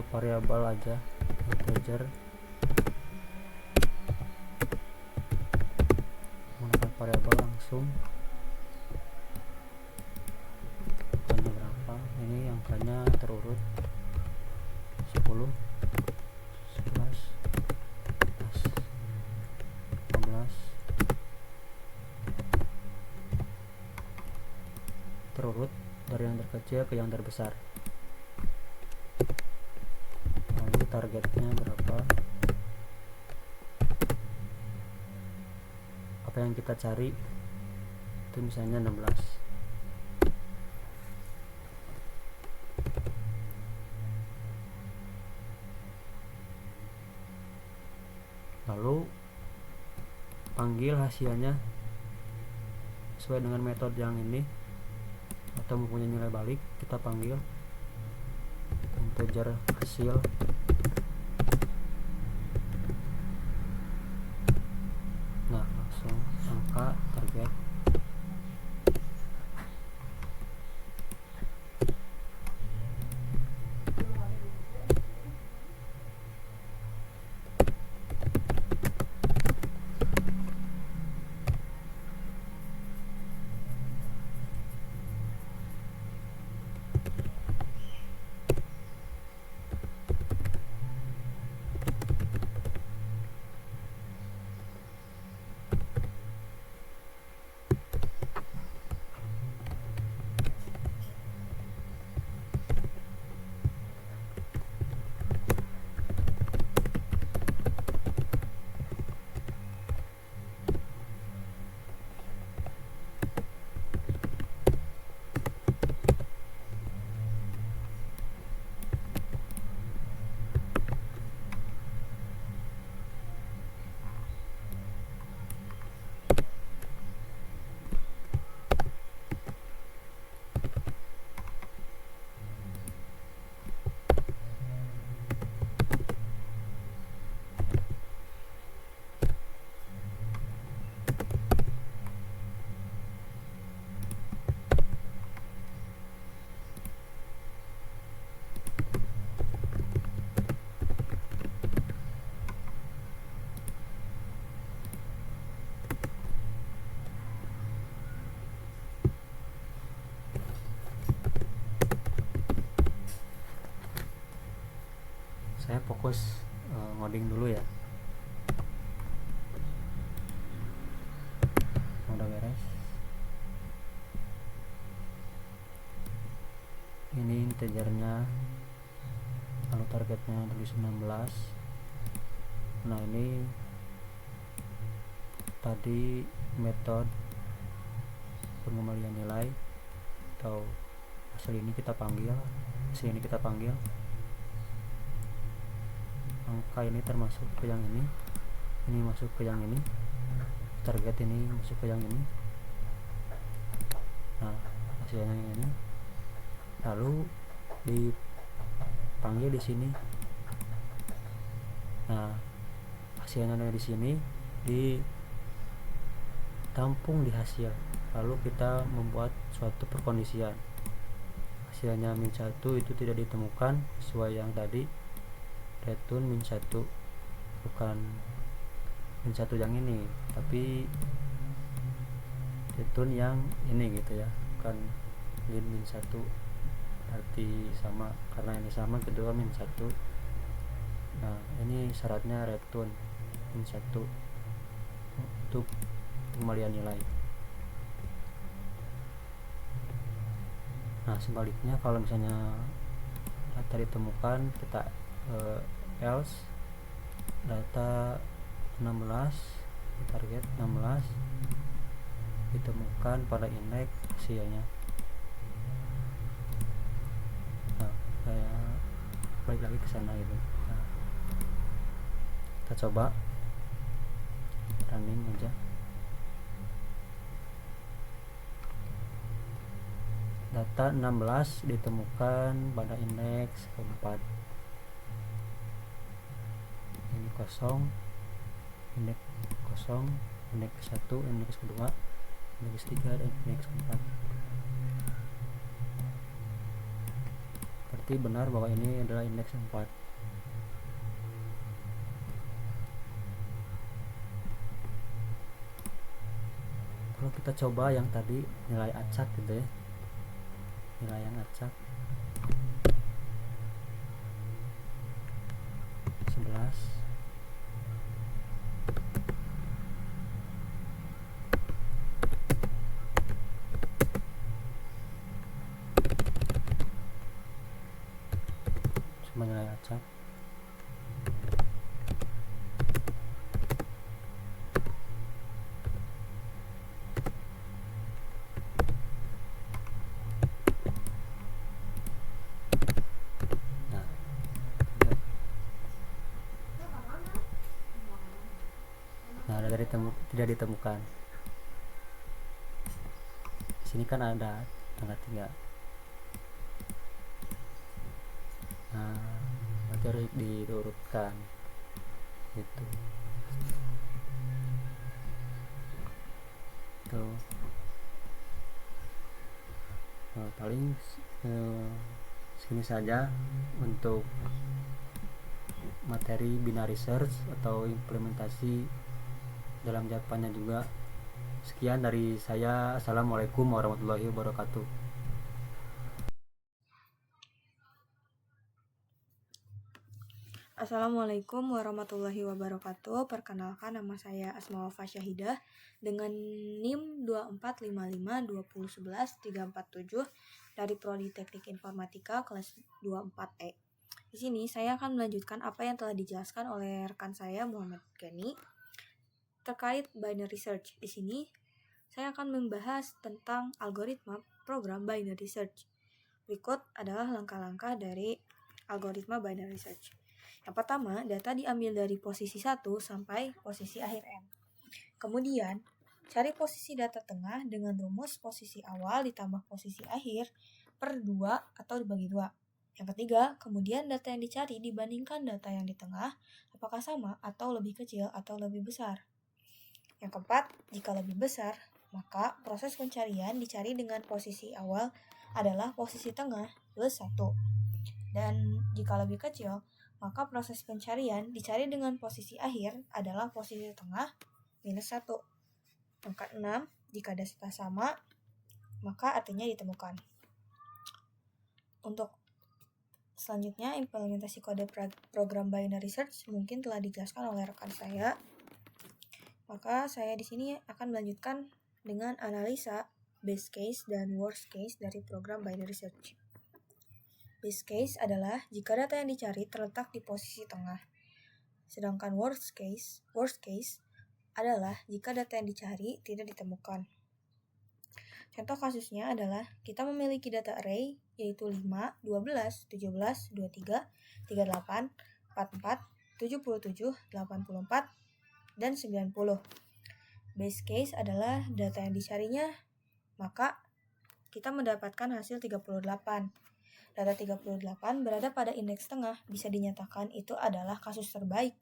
variabel aja, integer, menggunakan variabel langsung. Angkanya berapa? Ini angkanya terurut 10, 11, 15, terurut dari yang terkecil ke yang terbesar. Lalu targetnya berapa, apa yang kita cari itu misalnya 16. Lalu panggil hasilnya sesuai dengan metode yang ini atau mempunyai nilai balik, kita panggil integer hasil saya fokus ngoding dulu ya. Udah beres. Ini integernya, lalu targetnya tulis 16. Nah ini tadi metode pengembalian nilai atau hasil ini kita panggil, angka ini termasuk ke yang ini masuk ke yang ini, target ini masuk ke yang ini. Nah hasilnya yang ini, lalu dipanggil di sini. Nah hasilnya di sini ditampung di hasil, lalu kita membuat suatu perkondisian. Hasilnya -1 itu tidak ditemukan sesuai yang tadi, return -1, bukan -1 yang ini, tapi return yang ini gitu ya, bukan -1, berarti sama, karena ini sama kedua -1. Nah ini syaratnya return -1 untuk pengembalian nilai. Nah sebaliknya kalau misalnya data ditemukan, kita else data 16, target 16 ditemukan pada indeks hasilnya. Nah saya balik lagi ke sana gitu. Nah, kita coba running aja. Data 16 ditemukan pada indeks keempat. Ini kosong, indeks kosong, indeks 1, indeks kedua, indeks 3, dan indeks 4. Berarti benar bahwa ini adalah indeks 4. Kalau kita coba yang tadi nilai acak gitu ya, nilai yang acak 11, cuma nilai acak. Tidak ditemukan. Di sini kan ada angka 3. Nah, berarti harus diurutkan gitu. Tuh. Nah, paling segini saja untuk materi binary search atau implementasi dalam jawabannya juga. Sekian dari saya. Assalamualaikum warahmatullahi wabarakatuh. Assalamualaikum warahmatullahi wabarakatuh. Perkenalkan, nama saya Asma Wafa Syahidah dengan NIM 24552011-347 dari Prodi Teknik Informatika kelas 24E. Di sini saya akan melanjutkan apa yang telah dijelaskan oleh rekan saya Muhammad Gani terkait binary search. Di sini saya akan membahas tentang algoritma program binary search. Berikut adalah langkah-langkah dari algoritma binary search. Yang pertama, data diambil dari posisi 1 sampai posisi akhir N. Kemudian, cari posisi data tengah dengan rumus posisi awal ditambah posisi akhir per 2 atau dibagi 2. Yang ketiga, kemudian data yang dicari dibandingkan data yang di tengah, apakah sama atau lebih kecil atau lebih besar. Yang keempat, jika lebih besar, maka proses pencarian dicari dengan posisi awal adalah posisi tengah plus 1. Dan jika lebih kecil, maka proses pencarian dicari dengan posisi akhir adalah posisi tengah minus 1. Yang keenam, jika data sama, maka artinya ditemukan. Untuk Selanjutnya, implementasi kode program binary search mungkin telah dijelaskan oleh rekan saya. Maka saya di sini akan melanjutkan dengan analisa base case dan worst case dari program binary search. Base case adalah jika data yang dicari terletak di posisi tengah. Sedangkan worst case adalah jika data yang dicari tidak ditemukan. Contoh kasusnya adalah kita memiliki data array yaitu 5, 12, 17, 23, 38, 44, 77, 84, dan 90. Base case adalah data yang dicarinya, maka kita mendapatkan hasil 38. Data 38 berada pada indeks tengah bisa dinyatakan itu adalah kasus terbaik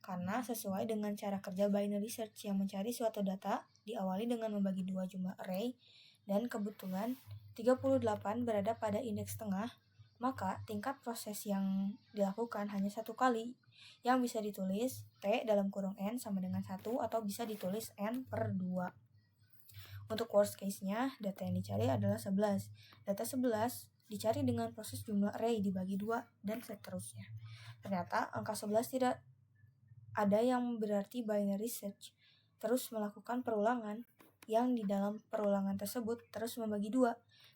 karena sesuai dengan cara kerja binary search yang mencari suatu data diawali dengan membagi dua jumlah array dan kebetulan 38 berada pada indeks tengah, maka tingkat proses yang dilakukan hanya satu kali yang bisa ditulis T dalam kurung N sama dengan 1 atau bisa ditulis N per 2. Untuk worst case-nya, data yang dicari adalah 11. Data 11 dicari dengan proses jumlah array dibagi 2 dan seterusnya. Ternyata angka 11 tidak ada yang berarti binary search terus melakukan perulangan yang di dalam perulangan tersebut terus membagi 2.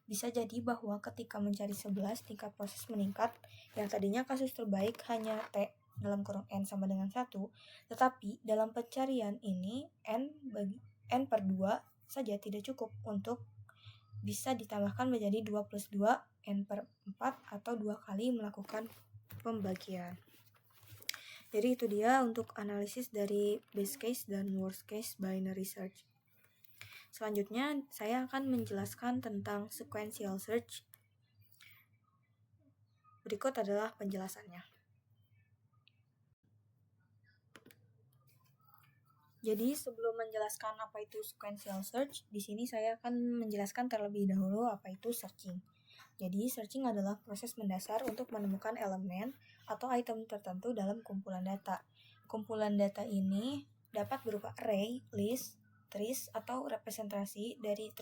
Bisa jadi bahwa ketika mencari 11 tingkat proses meningkat yang tadinya kasus terbaik hanya T dalam kurung N sama dengan 1, tetapi dalam pencarian ini N per 2 saja tidak cukup untuk bisa ditambahkan menjadi 2 plus 2 N per 4 atau 2 kali melakukan pembagian. Jadi itu dia untuk analisis dari base case dan worst case binary search. Selanjutnya, saya akan menjelaskan tentang sequential search. Berikut adalah penjelasannya. Jadi, sebelum menjelaskan apa itu sequential search, di sini saya akan menjelaskan terlebih dahulu apa itu searching. Jadi, searching adalah proses mendasar untuk menemukan elemen atau item tertentu dalam kumpulan data. Kumpulan data ini dapat berupa array, list, trees, atau representasi dari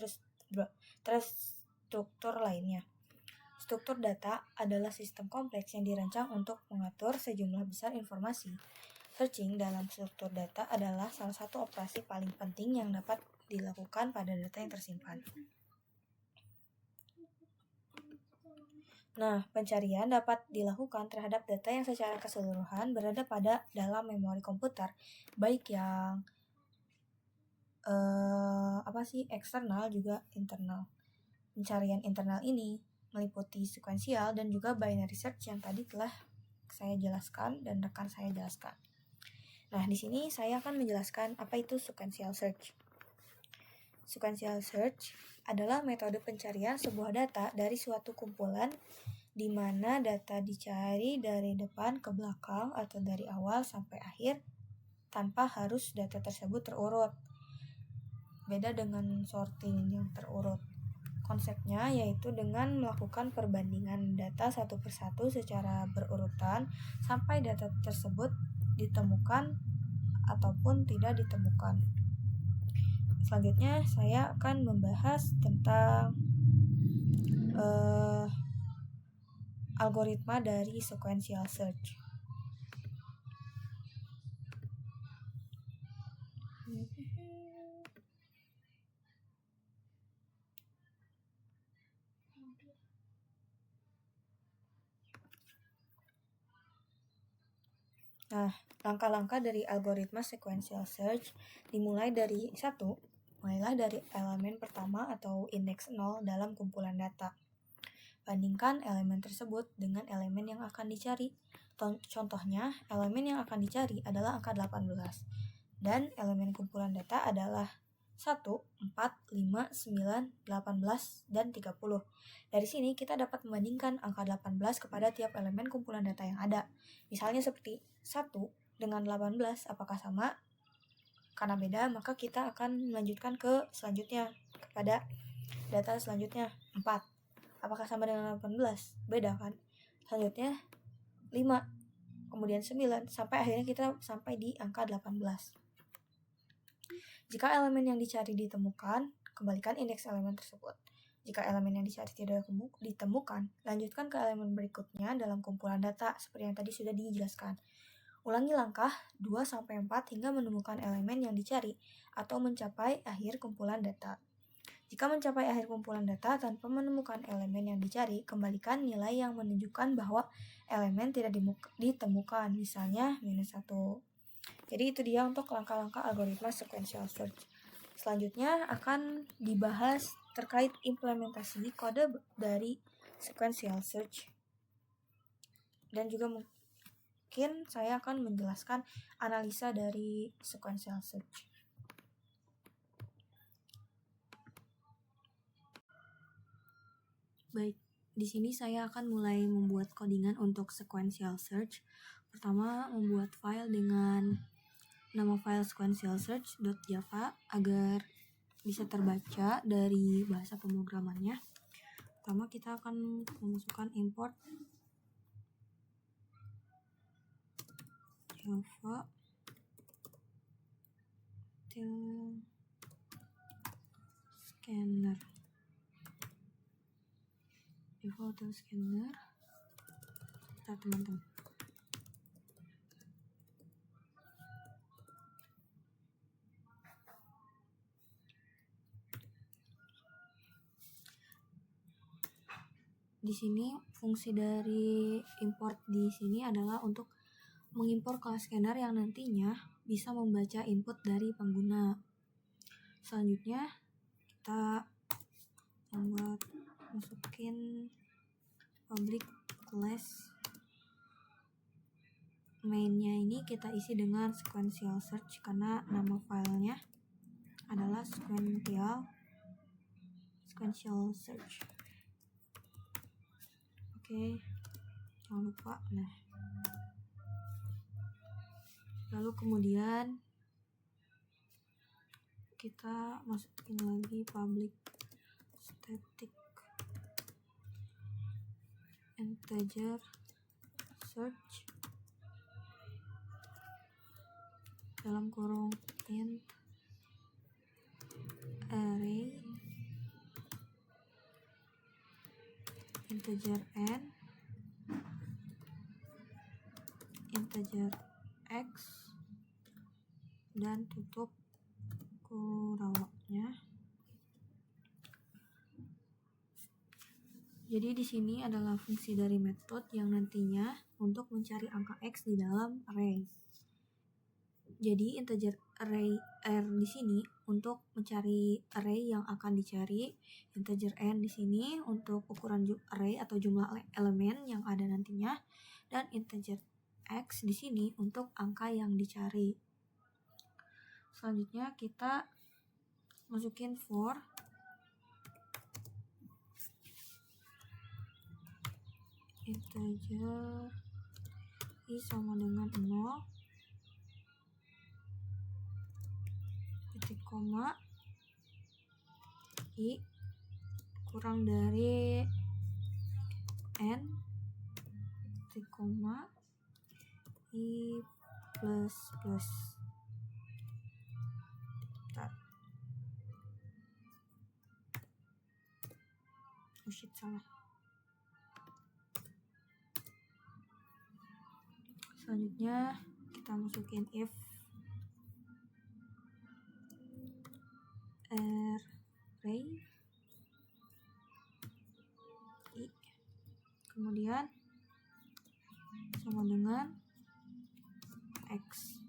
struktur lainnya. Struktur data adalah sistem kompleks yang dirancang untuk mengatur sejumlah besar informasi. Searching dalam struktur data adalah salah satu operasi paling penting yang dapat dilakukan pada data yang tersimpan. Nah, pencarian dapat dilakukan terhadap data yang secara keseluruhan berada pada dalam memori komputer, baik yang eksternal juga internal. Pencarian internal ini meliputi sekuensial dan juga binary search yang tadi telah saya jelaskan dan rekan saya jelaskan. Nah, di sini saya akan menjelaskan apa itu sequential search. Sequential search adalah metode pencarian sebuah data dari suatu kumpulan di mana data dicari dari depan ke belakang atau dari awal sampai akhir tanpa harus data tersebut terurut. Beda dengan sorting yang terurut. Konsepnya yaitu dengan melakukan perbandingan data satu persatu secara berurutan sampai data tersebut ditemukan ataupun tidak ditemukan. Selanjutnya saya akan membahas tentang algoritma dari sequential search. Nah, langkah-langkah dari algoritma sequential search dimulai dari mulailah dari elemen pertama atau indeks 0 dalam kumpulan data. Bandingkan elemen tersebut dengan elemen yang akan dicari. Contohnya, elemen yang akan dicari adalah angka 18 dan elemen kumpulan data adalah 1, 4, 5, 9, 18, dan 30. Dari sini kita dapat membandingkan angka 18 kepada tiap elemen kumpulan data yang ada. Misalnya seperti 1 dengan 18 apakah sama? Karena beda, maka kita akan melanjutkan ke selanjutnya kepada data selanjutnya 4. Apakah sama dengan 18? Beda kan? Selanjutnya 5, kemudian 9, sampai akhirnya kita sampai di angka 18. Jika elemen yang dicari ditemukan, kembalikan indeks elemen tersebut. Jika elemen yang dicari tidak ditemukan, lanjutkan ke elemen berikutnya dalam kumpulan data seperti yang tadi sudah dijelaskan. Ulangi langkah 2-4 hingga menemukan elemen yang dicari atau mencapai akhir kumpulan data. Jika mencapai akhir kumpulan data tanpa menemukan elemen yang dicari, kembalikan nilai yang menunjukkan bahwa elemen tidak ditemukan, misalnya -1. Jadi itu dia untuk langkah-langkah algoritma sequential search. Selanjutnya akan dibahas terkait implementasi kode dari sequential search. Dan juga mungkin saya akan menjelaskan analisa dari sequential search. Baik, di sini saya akan mulai membuat codingan untuk sequential search. Pertama, membuat file dengan nama file sequential search.java agar bisa terbaca dari bahasa pemrogramannya. Pertama, kita akan memasukkan import java till scanner. Java till scanner. Nah, teman-teman. Di sini fungsi dari import di sini adalah untuk mengimpor kelas scanner yang nantinya bisa membaca input dari pengguna. Selanjutnya kita masukin public class. Mainnya ini kita isi dengan sequential search karena nama filenya adalah sequential search. Oke, jangan lupa. Nah, lalu kemudian kita masukin lagi public static integer search dalam kurung int array integer n integer x dan tutup kurawaknya. Jadi di sini adalah fungsi dari method yang nantinya untuk mencari angka x di dalam array. Jadi integer array r di sini untuk mencari array yang akan dicari, integer n di sini untuk ukuran array atau jumlah elemen yang ada nantinya, dan integer x di sini untuk angka yang dicari. Selanjutnya kita masukin for integer i sama dengan 0 titik koma i kurang dari n titik koma i plus plus. Salah. Selanjutnya kita masukin if array i kemudian sama dengan x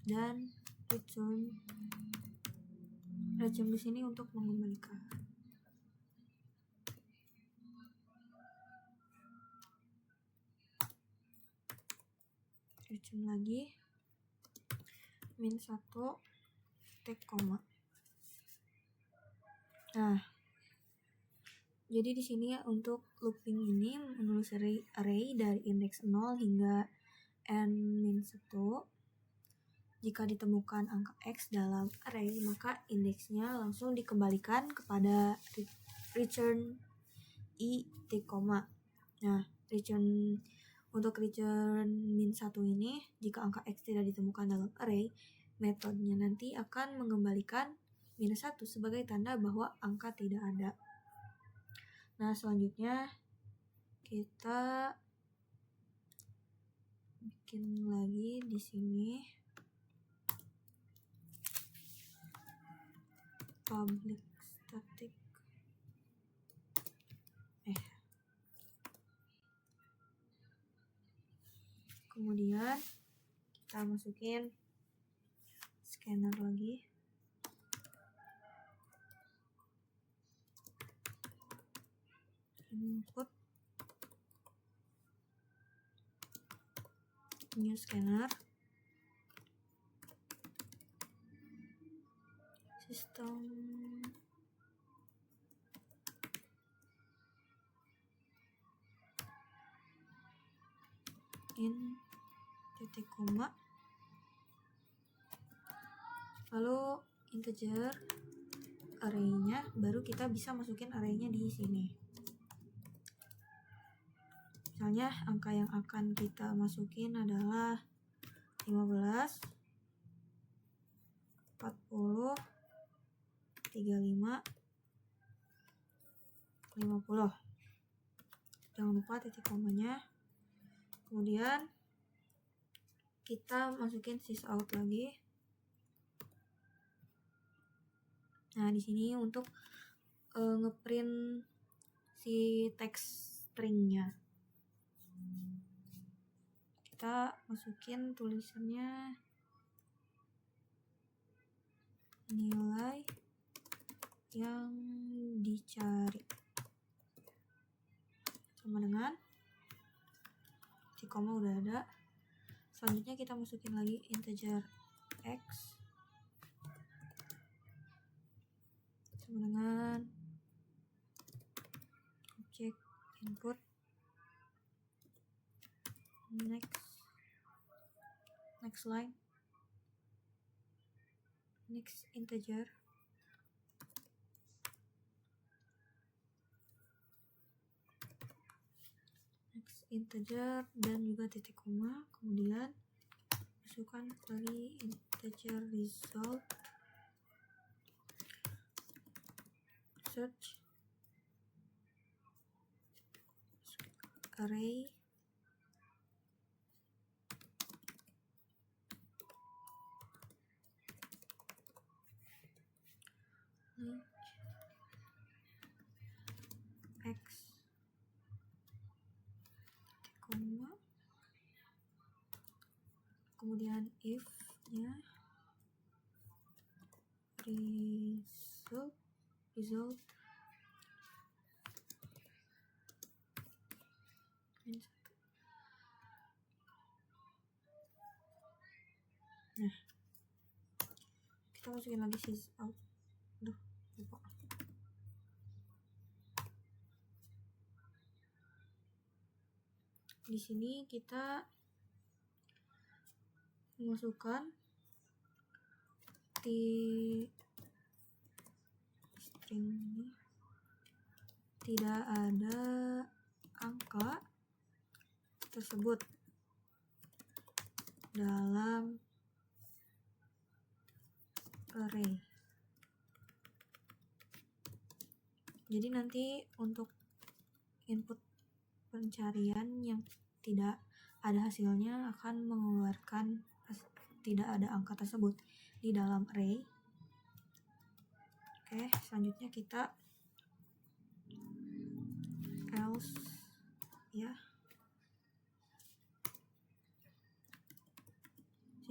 dan return di sini untuk mengembalikan. Return lagi -1 titik koma. Nah, jadi di sini untuk looping ini menulis array dari indeks 0 hingga n-1. Jika ditemukan angka x dalam array, maka indeksnya langsung dikembalikan kepada return i titik koma. Nah, untuk return -1 ini, jika angka x tidak ditemukan dalam array, metodenya nanti akan mengembalikan minus 1 sebagai tanda bahwa angka tidak ada. Nah, selanjutnya kita bikin lagi di sini public static kemudian kita masukin scanner lagi, input new scanner, system in titik koma, lalu integer array-nya, baru kita bisa masukin array-nya di sini. Misalnya angka yang akan kita masukin adalah 15, 40, 35, 50. Jangan lupa titik komanya. Kemudian kita masukin sysout lagi. Nah, di sini untuk ngeprint si teks stringnya, kita masukin tulisannya nilai yang dicari sama dengan titik koma udah ada. Selanjutnya kita masukin lagi integer x sama dengan objek input next line, next integer, dan juga titik koma. Kemudian masukkan lagi integer result, search array, x koma, kemudian if nya result nah, kita masukin lagi sysout. Lupa. Di sini kita memasukkan di string ini tidak ada angka tersebut dalam array. Jadi nanti untuk input pencarian yang tidak ada hasilnya akan mengeluarkan tidak ada angka tersebut di dalam array. Oke, selanjutnya kita else ya,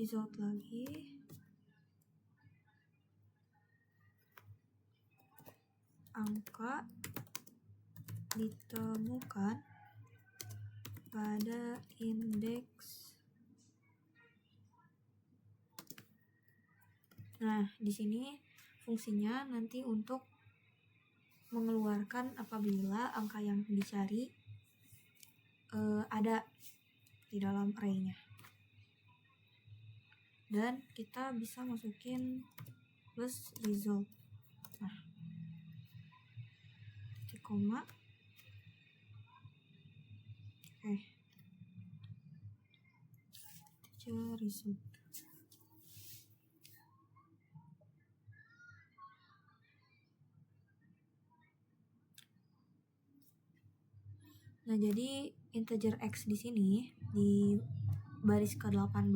result lagi, angka ditemukan pada indeks. Nah, di sini fungsinya nanti untuk mengeluarkan apabila angka yang dicari ada di dalam array-nya. Dan kita bisa masukin plus result. Nah, titik koma. Result. Nah, jadi integer X di sini di baris ke-18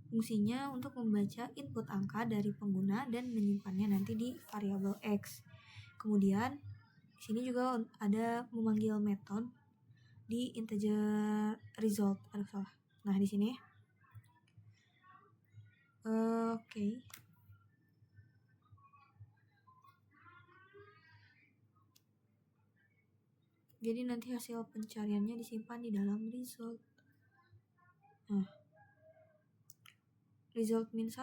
fungsinya untuk membaca input angka dari pengguna dan menyimpannya nanti di variabel X. Kemudian di sini juga ada memanggil method di integer result. Salah. Nah, di sini oke. Jadi nanti hasil pencariannya disimpan di dalam result. Nah, result min 1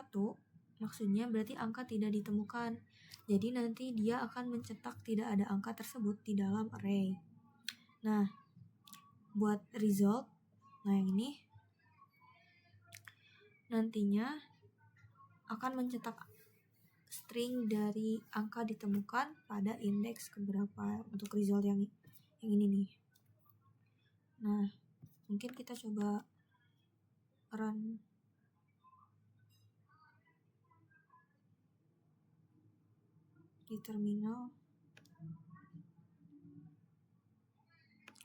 maksudnya berarti angka tidak ditemukan. Jadi nanti dia akan mencetak tidak ada angka tersebut di dalam array. Nah, buat result, nah yang ini nantinya akan mencetak string dari angka ditemukan pada indeks keberapa untuk result yang ini nih. Nah, mungkin kita coba run di terminal.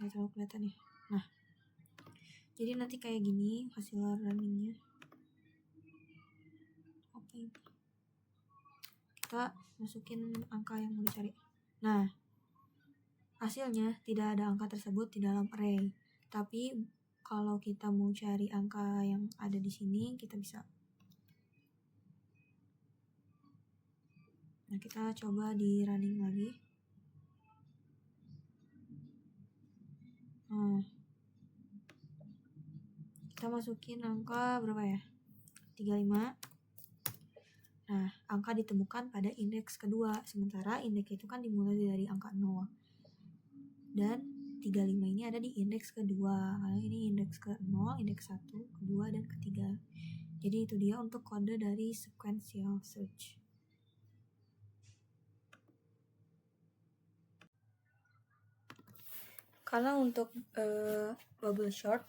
Nggak terlalu kelihatan nih. Nah, jadi nanti kayak gini hasil runningnya. Oke, kita masukin angka yang mau dicari. Nah, hasilnya tidak ada angka tersebut di dalam array. Tapi kalau kita mau cari angka yang ada di sini, kita bisa. Nah, kita coba di running lagi. Nah, kita masukin angka berapa ya? 35. Nah, angka ditemukan pada indeks kedua, sementara indeks itu kan dimulai dari angka 0. Dan 35 ini ada di indeks kedua. Kalau ini indeks ke-0, indeks 1, kedua, dan ketiga. Jadi itu dia untuk kode dari sequential search. Karena untuk bubble sort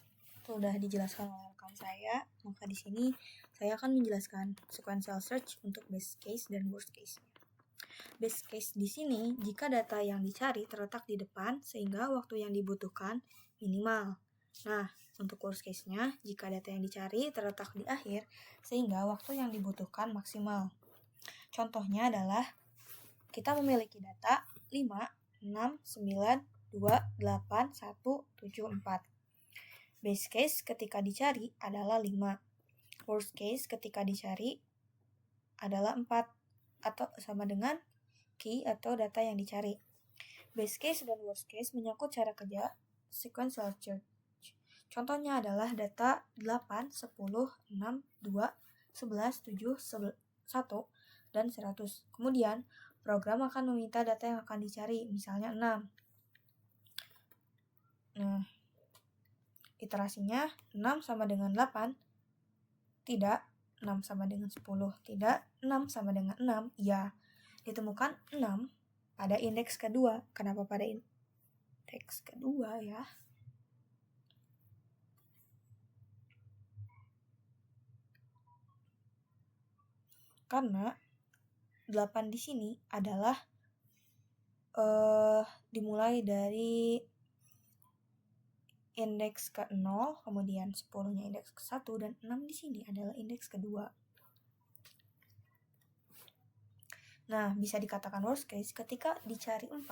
sudah dijelaskan oleh rekan saya, maka di sini saya akan menjelaskan sequential search untuk base case dan worst case. Base case di sini jika data yang dicari terletak di depan sehingga waktu yang dibutuhkan minimal. Nah, untuk worst case-nya jika data yang dicari terletak di akhir sehingga waktu yang dibutuhkan maksimal. Contohnya adalah kita memiliki data 5, 6, 9, 2, 8, 1, 7, 4. Base case ketika dicari adalah 5. Worst case ketika dicari adalah 4 atau sama dengan key atau data yang dicari. Base case dan worst case menyangkut cara kerja sequential search. Contohnya adalah data 8, 10, 6, 2, 11, 7, 1, dan 100. Kemudian, program akan meminta data yang akan dicari, misalnya 6. Nah, iterasinya 6 sama dengan 8, tidak, 6 sama dengan 10, tidak, 6 sama dengan 6, ya. Ditemukan 6 pada indeks kedua. Kenapa pada indeks kedua ya? Karena 8 di sini adalah dimulai dari indeks ke-0, kemudian 10-nya indeks ke-1, dan 6 di sini adalah indeks kedua. Nah, bisa dikatakan worst case ketika dicari 4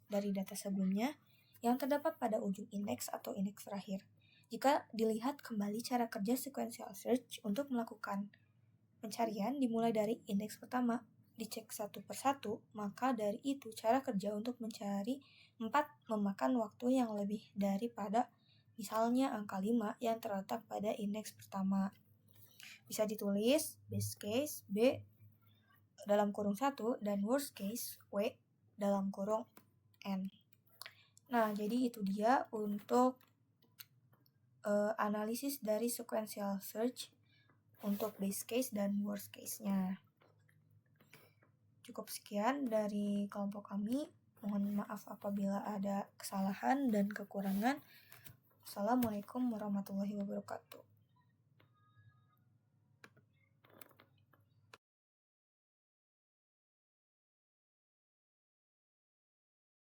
dari data sebelumnya yang terdapat pada ujung indeks atau indeks terakhir. Jika dilihat kembali cara kerja sequential search untuk melakukan pencarian dimulai dari indeks pertama, dicek satu persatu, maka dari itu cara kerja untuk mencari 4 memakan waktu yang lebih daripada misalnya angka 5 yang terletak pada indeks pertama. Bisa ditulis base case B dalam kurung 1 dan worst case W dalam kurung N. Nah, jadi itu dia untuk analisis dari sequential search untuk base case dan worst case-nya. Cukup sekian dari kelompok kami. Mohon maaf apabila ada kesalahan dan kekurangan. Assalamualaikum warahmatullahi wabarakatuh.